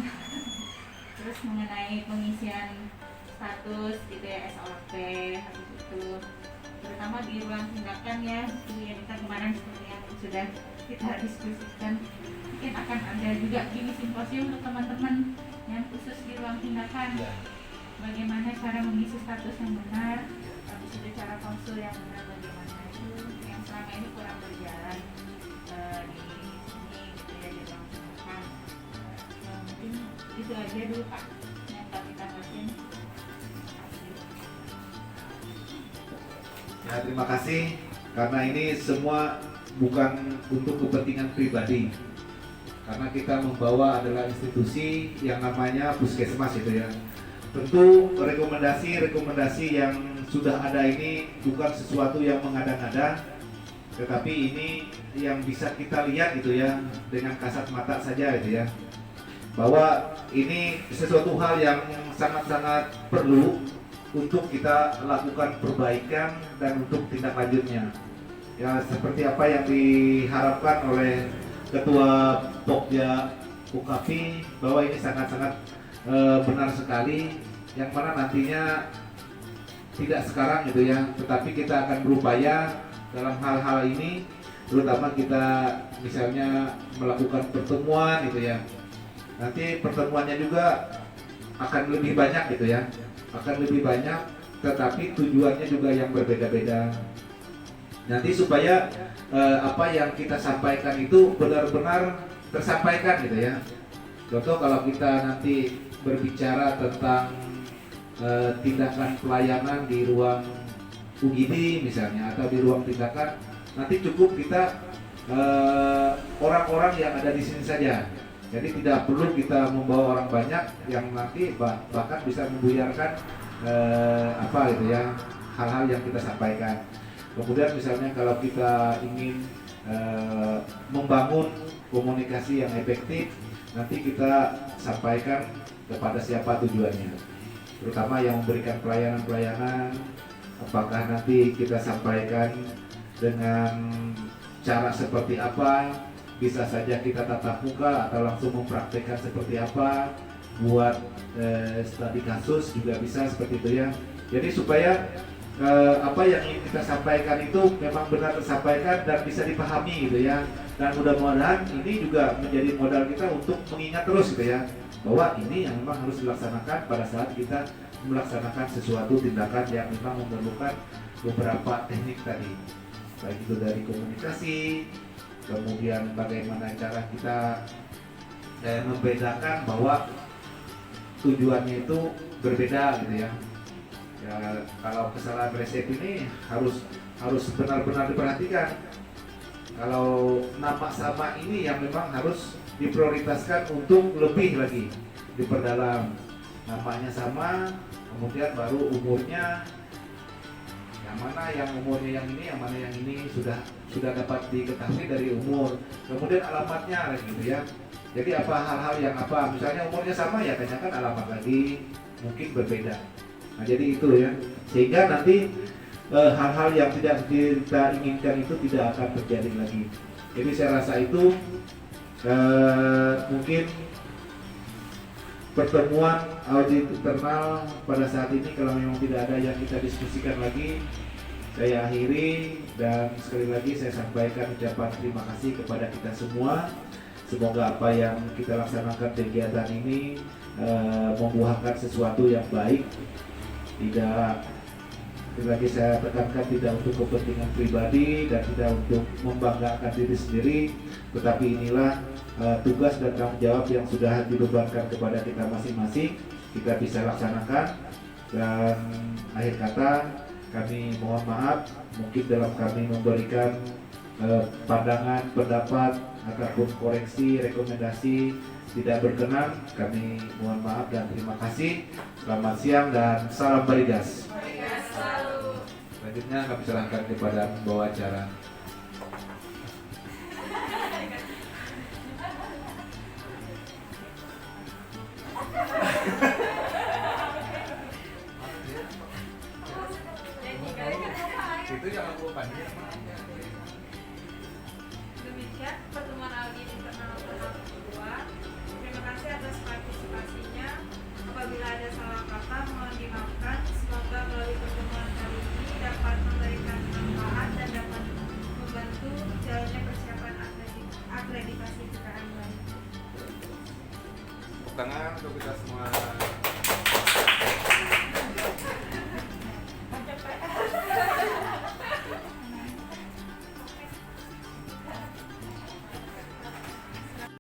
Terus mengenai pengisian status gitu ya, SOP habis itu terutama di ruang tindakan ya, itu ya kita kemarin seperti yang sudah kita diskusikan, mungkin akan ada juga gini simposium untuk teman-teman yang khusus di ruang tindakan, Ya. bagaimana cara mengisi status yang benar, habis itu cara konsul yang benar, bagaimana itu yang selama ini kurang berjalan di sini gitu ya, di ruang tindakan. Mungkin itu aja dulu Pak yang kami tambahin. Ya, terima kasih karena ini semua bukan untuk kepentingan pribadi. Karena kita membawa adalah institusi yang namanya Puskesmas itu ya. Tentu rekomendasi yang sudah ada ini bukan sesuatu yang mengada-ngada, tetapi ini yang bisa kita lihat gitu ya dengan kasat mata saja gitu ya. Bahwa ini sesuatu hal yang sangat-sangat perlu untuk kita lakukan perbaikan dan untuk tindak lanjutnya. Ya seperti apa yang diharapkan oleh Ketua Pokja UKAPI bahwa ini sangat-sangat benar sekali, yang mana nantinya tidak sekarang gitu ya, tetapi kita akan berupaya dalam hal-hal ini, terutama kita misalnya melakukan pertemuan gitu ya. Nanti pertemuannya juga akan lebih banyak gitu ya, akan lebih banyak, tetapi tujuannya juga yang berbeda-beda. Nanti supaya apa yang kita sampaikan itu benar-benar tersampaikan gitu ya. Contoh kalau kita nanti berbicara tentang tindakan pelayanan di ruang UGD misalnya atau di ruang tindakan, nanti cukup kita orang-orang yang ada di sini saja. Jadi tidak perlu kita membawa orang banyak yang nanti bahkan bisa membuyarkan apa gitu ya, hal-hal yang kita sampaikan. Kemudian misalnya kalau kita ingin membangun komunikasi yang efektif, nanti kita sampaikan kepada siapa tujuannya, terutama yang memberikan pelayanan-pelayanan. Apakah nanti kita sampaikan dengan cara seperti apa, bisa saja kita tatap muka atau langsung mempraktekkan seperti apa, buat studi kasus juga bisa seperti itu ya. Jadi supaya apa yang ingin kita sampaikan itu memang benar tersampaikan dan bisa dipahami gitu ya. Dan mudah-mudahan ini juga menjadi modal kita untuk mengingat terus gitu ya, bahwa ini yang memang harus dilaksanakan pada saat kita melaksanakan sesuatu tindakan yang memang memerlukan beberapa teknik tadi, baik itu dari komunikasi, kemudian bagaimana cara kita membedakan bahwa tujuannya itu berbeda gitu ya. Ya, kalau kesalahan resep ini harus benar-benar diperhatikan. Kalau nama sama ini yang memang harus diprioritaskan untuk lebih lagi diperdalam. Namanya sama, kemudian baru umurnya, yang mana yang umurnya yang ini, yang mana yang ini sudah dapat diketahui dari umur. Kemudian alamatnya gitu ya. Jadi apa hal-hal yang apa, misalnya umurnya sama ya tanyakan alamat lagi, mungkin berbeda. Nah jadi itu ya, sehingga nanti hal-hal yang tidak kita inginkan itu tidak akan terjadi lagi. Jadi saya rasa itu mungkin pertemuan audit internal pada saat ini, kalau memang tidak ada yang kita diskusikan lagi, saya akhiri dan sekali lagi saya sampaikan ucapan terima kasih kepada kita semua. Semoga apa yang kita laksanakan kegiatan ini membuahkan sesuatu yang baik, tidak sekali lagi saya tekankan tidak untuk kepentingan pribadi dan tidak untuk membanggakan diri sendiri, tetapi inilah tugas dan tanggung jawab yang sudah dibebankan kepada kita masing-masing, kita bisa laksanakan. Dan akhir kata kami mohon maaf mungkin dalam kami memberikan pandangan, pendapat ataupun koreksi, rekomendasi tidak berkenan, kami mohon maaf dan terima kasih. Selamat siang dan salam Barigas. Selanjutnya kami serahkan kepada pembawa acara. Itu jangan lupa Demikian pertemuan audit internal tahap kedua. Terima kasih atas partisipasinya. Apabila ada salah kata mohon dimaafkan. Semoga melalui pertemuan kali ini dapat memberikan manfaat dan dapat membantu jalannya persiapan akreditasi PKN baru. tangan untuk kita semua.